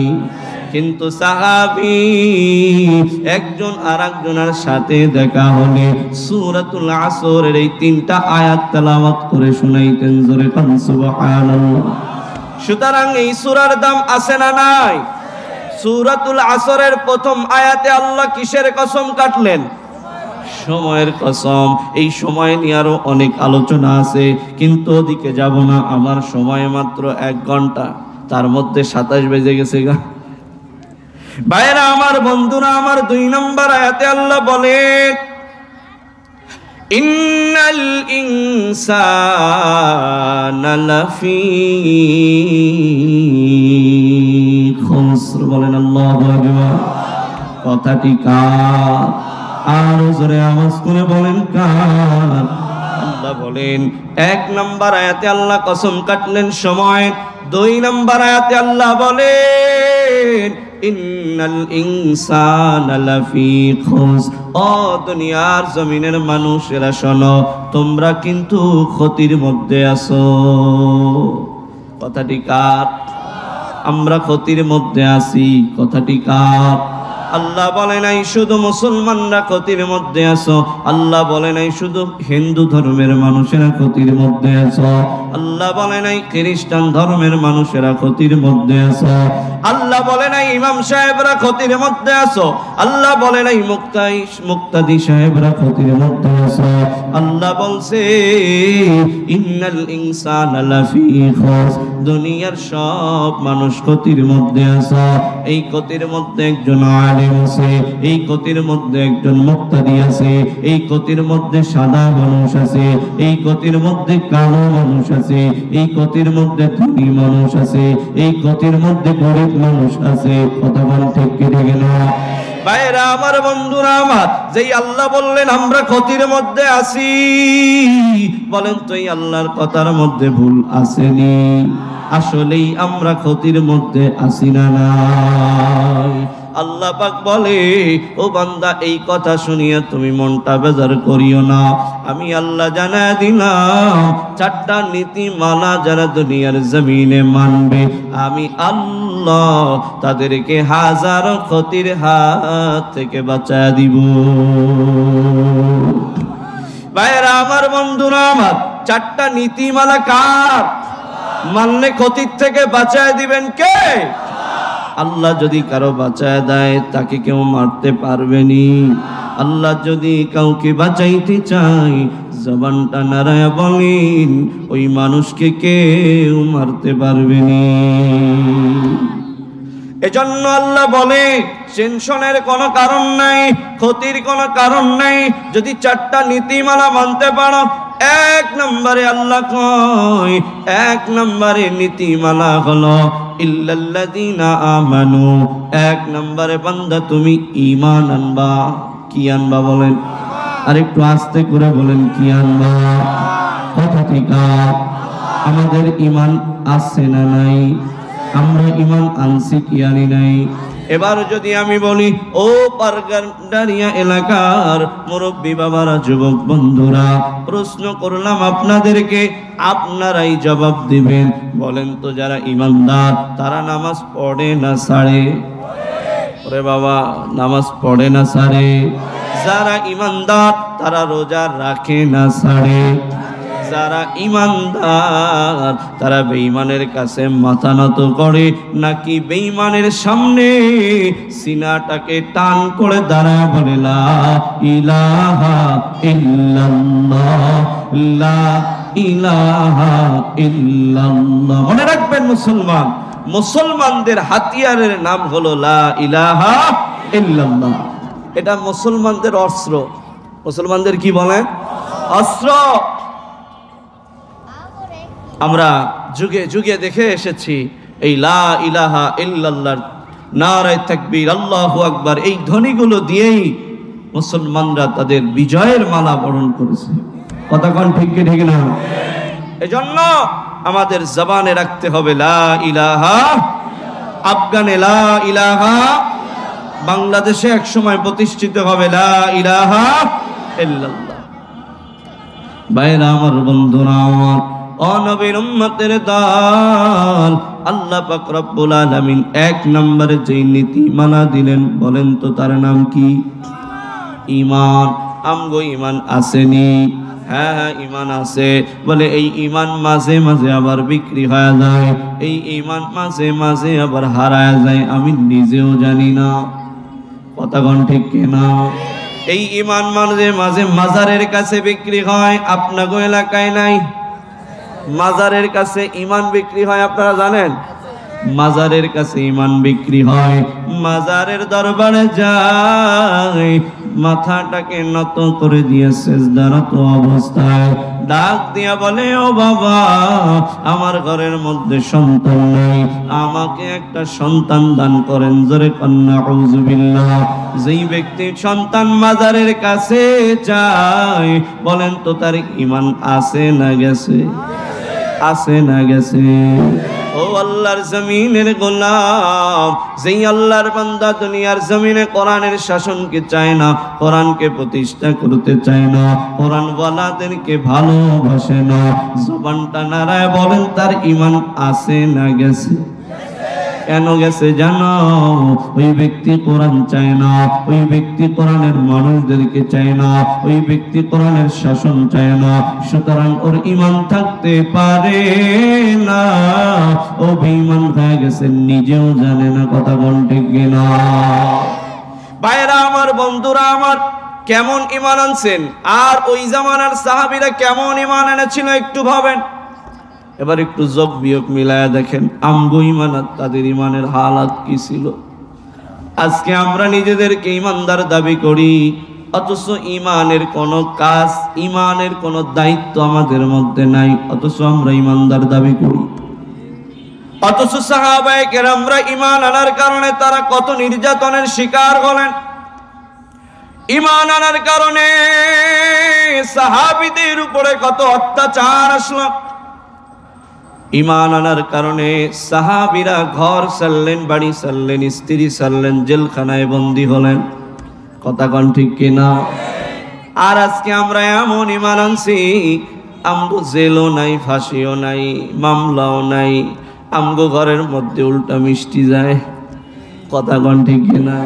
কিন্তু সাহাবী একজন আরেকজনের সাথে দেখা হলে সূরাতুল আসরের এই 3টা আয়াত তেলাওয়াত করে শোনাইতেন। জোরে কান সুবহানাল্লাহ। সুতরাং এই সূরার দাম আছে না নাই? সূরাতুল আসরের প্রথম আয়াতে আল্লাহ কিসের কসম কাটলেন? সময়ের কসম। এই সময় নিয়ে আরো অনেক আলোচনা আছে, কিন্তু ওদিকে যাব না। আমার সময় মাত্র 1 ঘন্টা, তার মধ্যে 27 বেজে গেছে গা। ভাইরা আমার, বন্ধুরা আমার, 2 নম্বর আয়াতে আল্লাহ বলেন, ইন্নাল ইনসানা লাফি খুসর। বলেন আল্লাহু আকবার। কথাটি কার? আর জোরে আওয়াজ করে বলেন কার? আল্লাহ বলেন, 1 নম্বর আয়াতে আল্লাহ কসম কাটলেন সময়। 2 নম্বর আয়াতে আল্লাহ বলেন, ইন্নাল ইনসানা লাফি খুসর। ও দুনিয়ার জমিনের মানুষেরা শোনো, তোমরা কিন্তু ক্ষতির মধ্যে আছো। কথাটি কার? আমরা ক্ষতির মধ্যে আছি। কথাটি কার? আল্লাহ বলে নাই শুধু মুসলমানরা ক্ষতির মধ্যে আছো, আল্লাহ বলে নাই শুধু হিন্দু ধর্মের মানুষেরা ক্ষতির মধ্যে আছো, আল্লাহ বলে নাই খ্রিস্টান ধর্মের মানুষেরা ক্ষতির মধ্যে আছো, আল্লাহ বলে নাই ইমাম সাহেবরা ক্ষতির মধ্যে আছো, আল্লাহ বলে নাই মুক্তাদি সাহেবরা ক্ষতির মধ্যে আছো। আল্লাহ বলছে, ইন্নাল ইনসানা লাফি খুসর। দুনিয়ার সব মানুষ ক্ষতির মধ্যে আছে। এই ক্ষতির মধ্যে একজন আলেম আছে, এই ক্ষতির মধ্যে একজন মুক্তাদি আছে, এই ক্ষতির মধ্যে সাদা মানুষ আছে, এই ক্ষতির মধ্যে কালো মানুষ আছে, এই ক্ষতির মধ্যে ধনী মানুষ আছে, এই ক্ষতির মধ্যে গরিব মানুষ আছে। কথা বলেন ঠিক কি ঠিক না? ভাইরা আমার, বন্ধুরা আমার, যেই আল্লাহ বললেন আমরা ক্ষতির মধ্যে আছি, বলেন তো এই আল্লাহর কথার মধ্যে ভুল আসেনি? আসলেই আমরা ক্ষতির মধ্যে আছি না নাই? আল্লাহ পাক বলে, ও বান্দা, এই কথা শুনিয়া তুমি মনটা বেজার করিও না। আমি আল্লাহ জানায় দিলাম, 4টা নীতিমালা যারা দুনিয়ার জমিনে মানবে, আমি আল্লাহ তাদেরকে হাজারো ক্ষতির হাত থেকে বাঁচায় দিব। ভাইরা আমার, বন্ধুরা আমার, 4টা নীতিমালা কার? মানলে ক্ষতির থেকে বাঁচায় দিবেন কে? আল্লাহ যদি কারো বাঁচায় দেয়, তাকে কেউ মারতে পারবেনি। আল্লাহ যদি কাউকে বাঁচাইতে চায়, জবানটা নাড়ায়া বলেন, ওই মানুষকে কেউ মারতে পারবেনি। এজন্য আল্লাহ বলে, টেনশনের কোনো কারণ নাই, ক্ষতির কোনো কারণ নাই, যদি 4টা নীতিমালা মানতে পারো। 1 নম্বরে আল্লাহ কয়, 1 নম্বরে নীতিমালা হলো ইল্লাল্লাযীনা আমানু। 1 নম্বরে বান্দা তুমি ঈমান আনবা। কি আনবা বলেন? আর একটু আস্তে করে বলেন, কি আনবা? কথা ঠিক। আমাদের ঈমান আছে না নাই? আমরা ঈমান আনছি কি আনি নাই? এবার যদি আমি বলি, ও পারগান্ডারিয়া এলাকার মুরব্বী বাবারা, যুবক বন্ধুরা, প্রশ্ন করলাম আপনাদেরকে, আপনারাই জবাব দিবেন। বলেন তো, যারা ঈমানদার তারা নামাজ পড়ে না ছাড়ে? ওরে বাবা, নামাজ পড়ে না ছাড়ে? যারা ঈমানদার তারা রোজা রাখে না ছাড়ে? যারা ঈমানদার তারা বেঈমানের কাছে মাথা নত করে, নাকি বেঈমানের সামনে সিনাটাকে টান করে দাঁড়ায় বলে লা ইলাহা ইল্লাল্লাহ লা ইলাহা ইল্লাল্লাহ। মনে রাখবেন মুসলমান, মুসলমানদের হাতিয়ারের নাম হলো লা ইলাহা ইল্লাল্লাহ। এটা মুসলমানদের অস্ত্র। মুসলমানদের কি বলেন? অস্ত্র। আমরা যুগে যুগে দেখে এসেছি এই লা ইলাহা ইল্লাল্লাহ, নারায়ে তাকবীর, আল্লাহু আকবার, এই ধ্বনিগুলো দিয়েই মুসলমানরা তাদের বিজয়ের মালা বরণ করেছে। কথা কোন ঠিক কি ঠিক না? এজন্য আমাদের জবানে রাখতে হবে লা ইলাহা, আফগানে লা ইলাহা, বাংলাদেশে এক সময় প্রতিষ্ঠিত হবে লা ইলাহা ইল্লাল্লাহ। ভাইরা আমার, বন্ধুরা আমার, ও নবীর উম্মতের দল, আল্লাহ পাক রব্বুল আলামিন এক নম্বরে যেই নীতিমালা দিলেন, বলেন তো তার নাম কি? ঈমান। আমগো ঈমান আসেনি? হ্যাঁ, ঈমান আছে। বলে এই ঈমান মাঝে মাঝে আবার বিক্রি হয়ে যায়, এই ঈমান মাঝে মাঝে আবার হারায় যায়, আমি নিজেও জানি না। কথা কোন ঠিক কিনা? এই ঈমান মাঝে মাঝে মাজারের কাছে বিক্রি হয়, আপনাগো এলাকায় নাই? মাজারের কাছে ঈমান বিক্রি হয়, আপনারা জানেন? মাজারের কাছে ঈমান বিক্রি হয়, মাজারের দরবারে যায়, মাথাটাকে নত করে দিয়ে সেজদারত অবস্থায় ডাক দিয়া বলে, ও বাবা, আমার ঘরের মধ্যে সন্তান নেই, আমাকে একটা সন্তান দান করেন। জোরে কন্যা আউযুবিল্লাহ। যেই ব্যক্তি সন্তান মাজারের কাছে যায়, বলেন তো তার ঈমান আছে না গেছে? আছে না গেছে? ও আল্লাহর জমিনের গোলাম, যেই আল্লাহর বান্দা দুনিয়ার জমিনে কোরআনের শাসনকে চায় না, কোরআনকে প্রতিষ্ঠা করতে চায় না, কোরআন ওয়ালাদেরকে ভালোবাসে না, জবানটা নাড়ায় বলেন তার ঈমান আছে না গেছে? কেন গেছে জানো? ওই ব্যক্তি কোরআন চায় না, ওই ব্যক্তি কোরআনের মানুষদেরকে চায় না, ওই ব্যক্তি কোরআনের শাসন চায় না, সুতরাং ওর ঈমান থাকতে পারে না, ও বেঈমান হয়ে গেছে, নিজেও জানে না। কথা কোন ঠিক কিনা? ভাইরা আমার, বন্ধুরা আমার, কেমন ঈমান আনছেন? আর ওই জামানার সাহাবীরা কেমন ঈমান এনেছিল একটু ভাবেন। এবার একটু যোগ বিয়োগ মিলায়া দেখেন, আমগো ঈমান আর তাদের ঈমানের হালাত কি ছিল। আজকে আমরা নিজেদেরকে ঈমানদার দাবি করি, অথচ ঈমানের কোনো কাজ, ঈমানের কোনো দায়িত্ব আমাদের মধ্যে নাই, অথচ আমরা ঈমানদার দাবি করি। অথচ সাহাবায়ে কেরামরা ঈমান আনার কারণে তারা কত নির্যাতনের শিকার হলেন। ঈমান আনার কারণে সাহাবীদের উপরে কত অত্যাচার আসলো। ঈমান আনার কারণে সাহাবীরা ঘর ছাড়লেন, বাড়ি ছাড়লেন, স্ত্রী ছাড়লেন, জেলখানায় বন্দী হলেন। কথা কোন ঠিক কিনা? আর আজকে আমরা এমন ঈমান আনছি, আমগো জেলও নাই, ফাঁসিও নাই, মামলাও নাই, আমগো ঘরের মধ্যে উল্টা মিষ্টি যায়। কথা কোন ঠিক কিনা?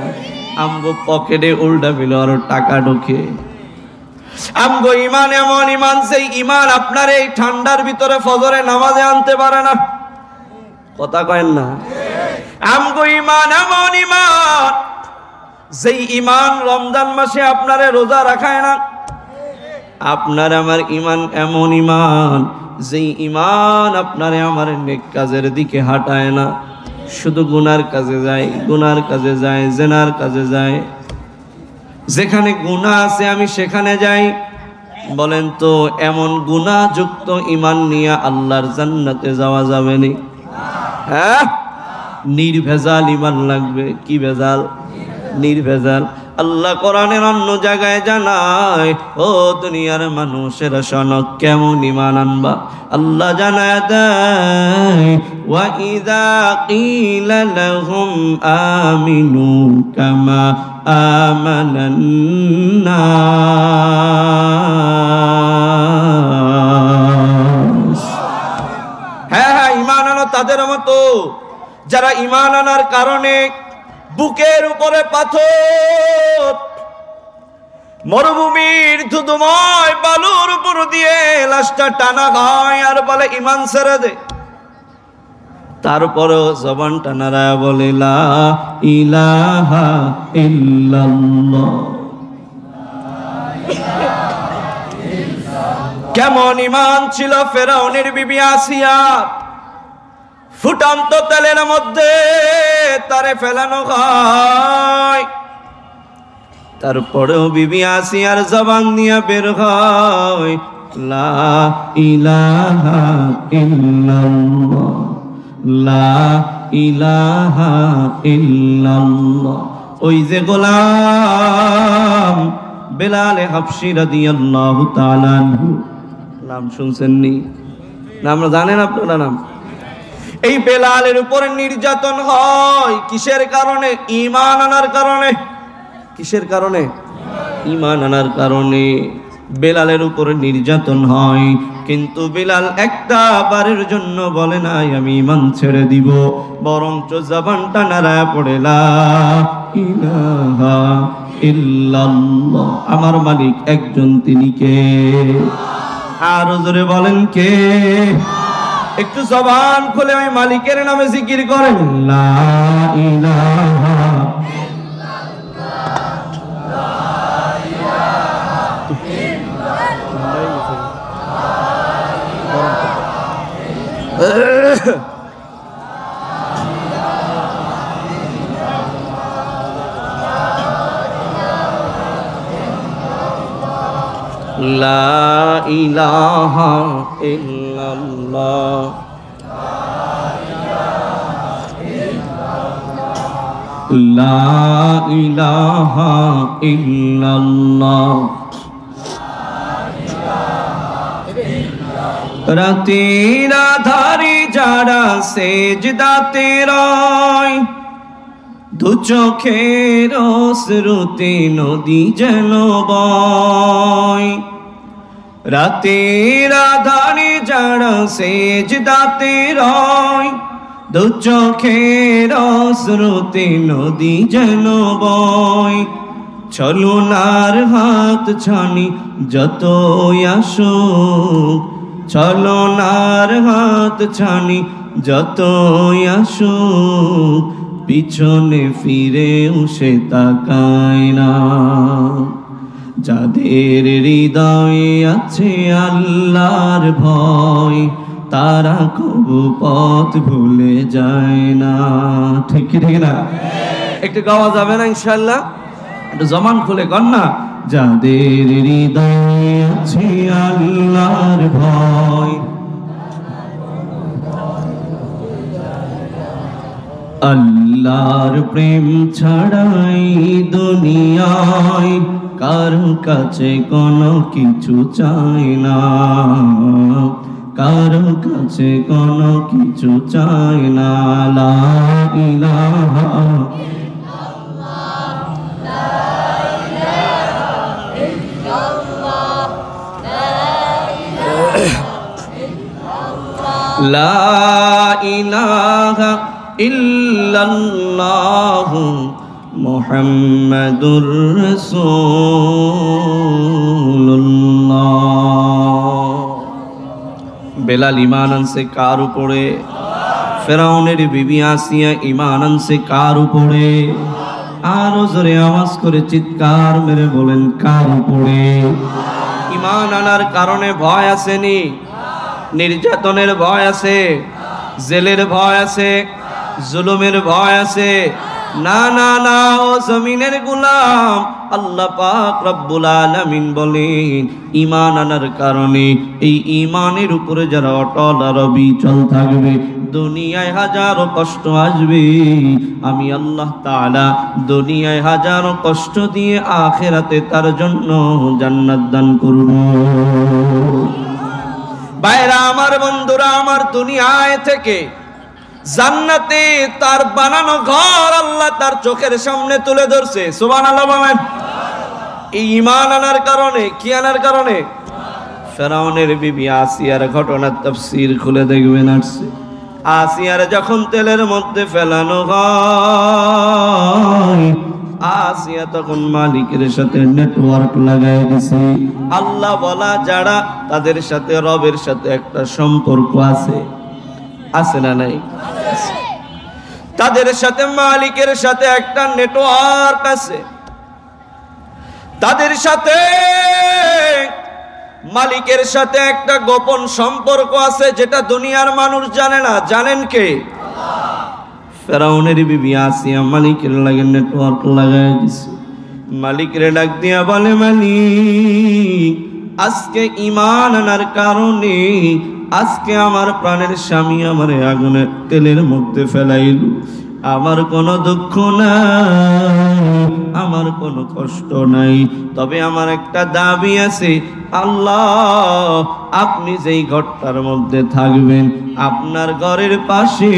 আমগো পকেটে উল্টা পেলে আরো টাকা ঢোকে। আমগো ঈমান এমন ঈমান, সেই ঈমান আপনার এই ঠান্ডার ভিতরে ফজরে নামাজে আনতে পারে না। কথা কয়েন না? আমগো ঈমান এমন ঈমান, যেই ঈমান রমজান মাসে আপনারে রোজা রাখায় না। আপনার আমার ঈমান এমন ঈমান, যেই ঈমান আপনারে আমার নেক কাজের দিকে হাঁটায় না, শুধু গুনার কাজে যায়, গুনার কাজে যায়, জেনার কাজে যায়। যেখানে গুনাহ আছে আমি সেখানে যাই। বলেন তো, এমন গুনাহযুক্ত ঈমান নিয়ে আল্লাহর জান্নাতে যাওয়া যাবে না? হ্যাঁ, নির্ভেজাল ঈমান লাগবে। কি ভেজাল? নির্ভেজাল। আল্লাহ কোরআনের অন্য জায়গায় জানায়, ও দুনিয়ার মানুষেরা শোনো, কেমন ঈমান আনবা। আল্লাহ জানায় দেয়, ওয়া ইযা কিলা লাহুম আমিনু কামা আমানান নাস। হ্যাঁ, ঈমান আনো তাদের মতো যারা ঈমান আনার কারণে বুকের উপরে পাথর, মরুভূমির ধুধুময় বালুর উপর দিয়ে লাশটা টানা হয় আর বলে ঈমান ছেড়ে দে। তারপরেও জবানটা নাড়ায় বলে লা ইলাহা ইল্লাল্লাহ। কেমন ঈমান ছিল ফেরাউনের বিবি আসিয়া, ফুটন্ত তেলের মধ্যে তারে ফেলানো হয়, তারপরেও বিবি আসিয়ার জবান নিয়ে বের হয় লা ইলাহা ইল্লাল্লাহ, লা ইলাহা ইল্লাল্লাহ। ওই যে গোলাম বেলালে হাবশী রাদিয়াল্লাহু তাআলা আনহু, নাম শুনছেন নি? নাম জানেন আপনারা? নাম এই বেলালের উপর নির্যাতন হয় কিসের কারণে? ঈমান আনার কারণে। কিসের কারণে? ঈমান আনার কারণে বেলালের উপর নির্যাতন হয়, কিন্তু বেলাল একটা বারের জন্য বলে নাই আমি ঈমান ছেড়ে দিব, বরঞ্চ জবানটা নাড়ায় পড়ে লা ইলাহা ইল্লাল্লাহ, আমার মালিক একজন, তিনি কে? আরো জোরে বলেন কে? একটু জবান খুলে ওই মালিকের নামে জিকির করেন লা ইলাহা লা ইলাহা ইল্লাল্লাহ, লা ইলাহা ইল্লাল্লাহ। রাতের আধারে যারা সেজদাতে রয়, দু চোখের অশ্রুতে নদী যেন বয়। রাতের আধারে যারা সেজদাতে রয়, দু চোখের অশ্রুতে নদী যেন বয়। ছলনার হাত ছানি যতই আসুক, ছলনার হাত ছানি যতই আসুক, পিছনে ফিরেও সে তাকায় না। যাদের হৃদয়ে আছে আল্লাহর ভয়, তারা কবু পথ ভুলে যায় না। ঠিক কি ঠিক না? একটু গাওয়া যাবে না ইনশাআল্লাহ? একটু জবান খুলে কর না। যাদের হৃদয়ে আছে আল্লাহর ভয়, আল্লাহর প্রেম ছাড়াই দুনিয়ায় কারো কাছে কোনো কিছু চাই না, কারো কাছে কোনো কিছু চাই না। লা ইলাহা লা ইলাহা ইল্লাল্লাহু মুহাম্মাদুর রাসূলুল্লাহ। বেলাল ঈমান আনছে কার উপরে? ফেরাউনের বিবি আসিয়া ঈমান আনছে কার উপরে? আরো জোরে আওয়াজ করে চিৎকার মেরে বলেন কার উপরে? ঈমান আনার কারণে ভয় আসেনি? নির্যাতনের ভয় আছে, জেলের ভয় আছে, জুলুমের ভয় আছে? না না না, ও জমিনের গোলাম, আল্লাহ পাক রব্বুল আলামিন বলেন ঈমান আনার কারণে, এই ঈমানের উপরে যারা অটল আর অবিচল থাকবে, দুনিয়ায় হাজারো কষ্ট আসবে, আমি আল্লাহ তাআলা দুনিয়ায় হাজারো কষ্ট দিয়ে আখিরাতে তার জন্য জান্নাত দান করব। ভাইরা আমার, বন্ধুরা আমার, দুনিয়ায় থেকে জান্নাতে তার বানানো ঘর আল্লাহ তার চোখের সামনে তুলে ধরছে। সুবহানাল্লাহ বলেন। এই ঈমান আনার কারণে, কি আনার কারণে? ফেরাউনের বিবি আসিয়ার ঘটনার তাফসীর খুলে দেখবেন আসছে। আসিয়ার যখন তেলের মধ্যে ফেলানো হয়, আসিয়া তখন মালিকের সাথে নেটওয়ার্ক লাগাই দিছে। আল্লাহ বলা যারা, তাদের সাথে রবের সাথে একটা সম্পর্ক আছে, আছে না নাই? তাদের সাথে মালিকের সাথে একটা নেটওয়ার্ক আছে। তাদের সাথে মালিকের সাথে একটা গোপন সম্পর্ক আছে যেটা দুনিয়ার মানুষ জানে না। জানেন কে? ফেরাউনের বিবি আসিয়া মালিকের লাগে নেটওয়ার্ক লাগাই দিছে। মালিকের ডাক দিয়া বলে, মালিক, আজকে ঈমান আনার কারণে আজকে আমার প্রাণের স্বামী আমারে আগুনের তেলের মধ্যে ফেলাইল। আমার কোনো দুঃখ নাই, আমার কোনো কষ্ট নাই, তবে আমার একটা দাবি আছে। আল্লাহ, আপনি যেই ঘরটার মধ্যে থাকবেন আপনার ঘরের পাশে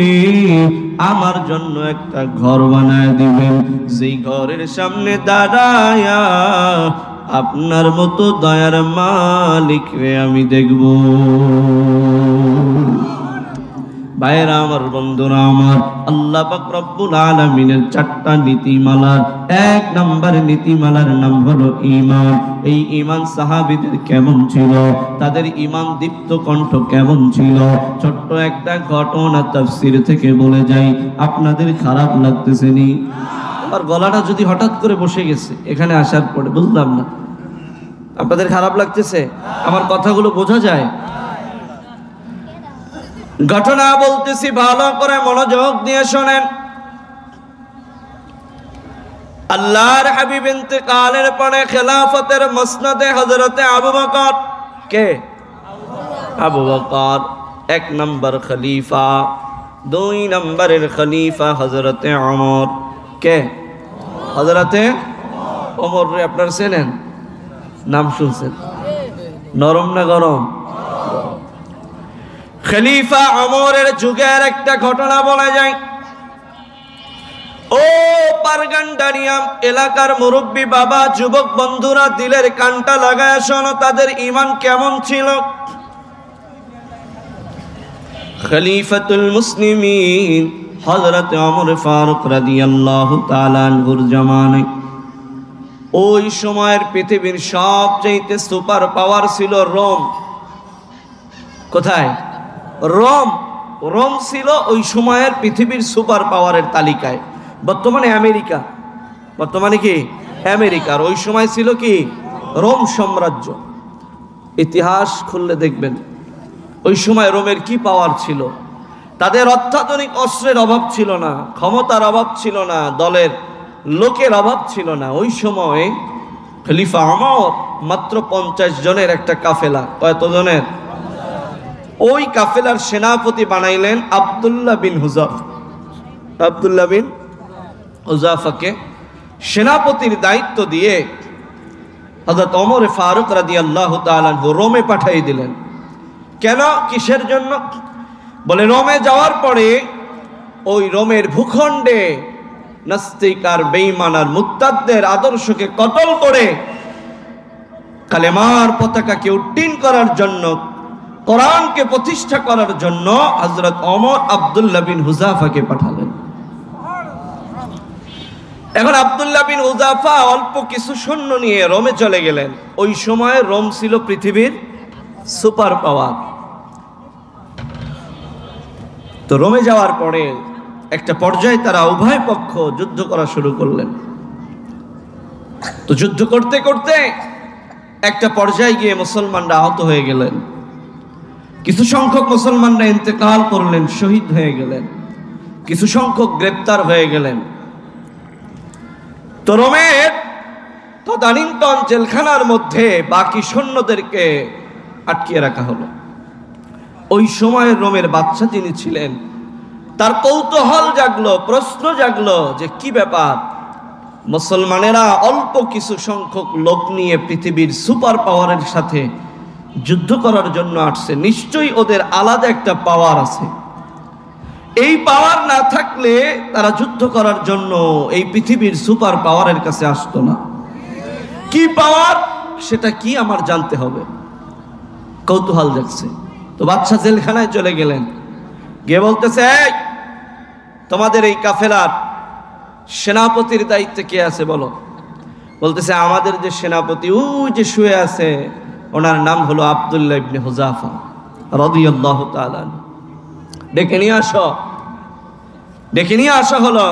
আমার জন্য একটা ঘর বানায় দিবেন, যেই ঘরের সামনে দাঁড়ায়া আপনার মতো দয়ার মালিক রে আমি দেখব। ভাইরা আমার, বন্ধুরা আমার, আল্লাহ পাক রব্বুল আলামিনের 4টা নীতিমালার 1 নম্বর নীতিমালার নাম হলো ঈমান। এই ঈমান সাহাবীদের কেমন ছিল, তাদের ঈমান দীপ্ত কণ্ঠ কেমন ছিল, ছোট্ট একটা ঘটনা তাফসীর থেকে বলে যাই। আপনাদের খারাপ লাগতেছে নি? আমার গলাটা যদি হঠাৎ করে বসে গেছে এখানে আসার পরে, বুঝলাম না, আপনাদের খারাপ লাগতেছে? আমার কথাগুলো বোঝা যায়? ঘটনা বলতেছি, ভালো করে মনোযোগ দিয়ে শোনেন। আল্লাহর হাবিব ইন্তেকালের পরে খেলাফতের মসনদে হযরতে আবু বকর, কে? আবু বকর 1 নম্বর খলিফা। 2 নম্বরের খলিফা হযরতে ওমর, কে? হযরতে ওমর। আপনারা চেনেন? নাম শুনছেন? নরম না গরম? খলিফা ওমরের যুগের একটা ঘটনা বলা যায়। ও পারগান্ডারিয়াম এলাকার মুরব্বী বাবা, যুবক বন্ধুরা, দিলের কানটা লাগায় শোনো, তাদের ঈমান কেমন ছিল। খলিফাতুল মুসলিমিন হযরত ওমর ফারুক রাদিয়াল্লাহু তাআলা আনহুর জামানায় ওই সময়ের পৃথিবীর সবচেয়ে সুপার পাওয়ার ছিল রোম। কোথায়? রোম। রোম ছিল ওই সময়ের পৃথিবীর সুপার পাওয়ারের তালিকায়। বর্তমানে আমেরিকা, বর্তমানে কি আমেরিকার, ওই সময় ছিল কি রোম সাম্রাজ্য। ইতিহাস খুললে দেখবেন ওই সময় রোমের কি পাওয়ার ছিল। তাদের অত্যাধুনিক অস্ত্রের অভাব ছিল না, ক্ষমতার অভাব ছিল না, দলের লোকের অভাব ছিল না। ওই সময় খলিফা ওমর মাত্র 50 জনের একটা কাফেলা, কত জনের? ওই কাফেলার সেনাপতি বানাইলেন আব্দুল্লাহ বিন হুযাফা। আব্দুল্লাহ বিন হুযাফাকে সেনাপতির দায়িত্ব দিয়ে হযরত ওমর ফারুক রাদিয়াল্লাহু তাআলা আনহু রোমে পাঠিয়ে দিলেন। কেন, কিসের জন্য? বলে রোমে যাওয়ার পরে ওই রোমের ভূখণ্ডে নাস্তিক আর বেঈমান আর মুরতাদদের আদর্শকে কতল করে কালেমার পতাকাকে উড্ডীন করার জন্য, কোরআনকে প্রতিষ্ঠা করার জন্য হযরত ওমর আব্দুল্লাহ বিন হুযাফাকে পাঠালেন। এখন আব্দুল্লাহ বিন হুযাফা অল্প কিছু সৈন্য নিয়ে রোমে চলে গেলেন। ওই সময় রোম ছিল পৃথিবীর সুপার পাওয়ার। তো রোমে যাওয়ার পরে একটা পর্যায়ে তারা উভয় পক্ষ যুদ্ধ করা শুরু করলেন। তো যুদ্ধ করতে করতে একটা পর্যায়ে গিয়ে মুসলমানরা আহত হয়ে গেলেন। কিছু সংখ্যক মুসলমানরা ইন্তেকাল করলেন, শহীদ হয়ে গেলেন। কিছু সংখ্যক গ্রেপ্তার হয়ে গেলেন। তো রোমের তদানীন্তন জেলখানার মধ্যে বাকি সৈন্যদেরকে আটকিয়ে রাখা হলো। ওই সময় রোমের বাদশা যিনি ছিলেন তার কৌতূহল জাগলো, প্রশ্ন জাগলো যে কি ব্যাপার, মুসলমানেরা অল্প কিছু সংখ্যক লোক নিয়ে পৃথিবীর সুপার পাওয়ারের সাথে যুদ্ধ করার জন্য আসছে, নিশ্চয়ই ওদের আলাদা একটা পাওয়ার আছে। এই পাওয়ার না থাকলে তারা যুদ্ধ করার জন্য এই পৃথিবীর সুপার পাওয়ারের কাছে আসতো না। কি পাওয়ার, সেটা কি আমার জানতে হবে। কৌতূহল জাগছে। তো বাদশা জেলখানায় চলে গেলেন, গিয়ে বলতেছে, তোমাদের এই কাফেলার সেনাপতির দায়িত্বে কে আছে বলো। বলতেছে, আমাদের যে সেনাপতি ওই যে শুয়ে আছে, ওনার নাম হলো আব্দুল্লাহ ইবনে হুযাফা রাদিয়াল্লাহু তাআলা। ডেকে নিয়ে আসো, ডেকে নিয়ে আসা হলো।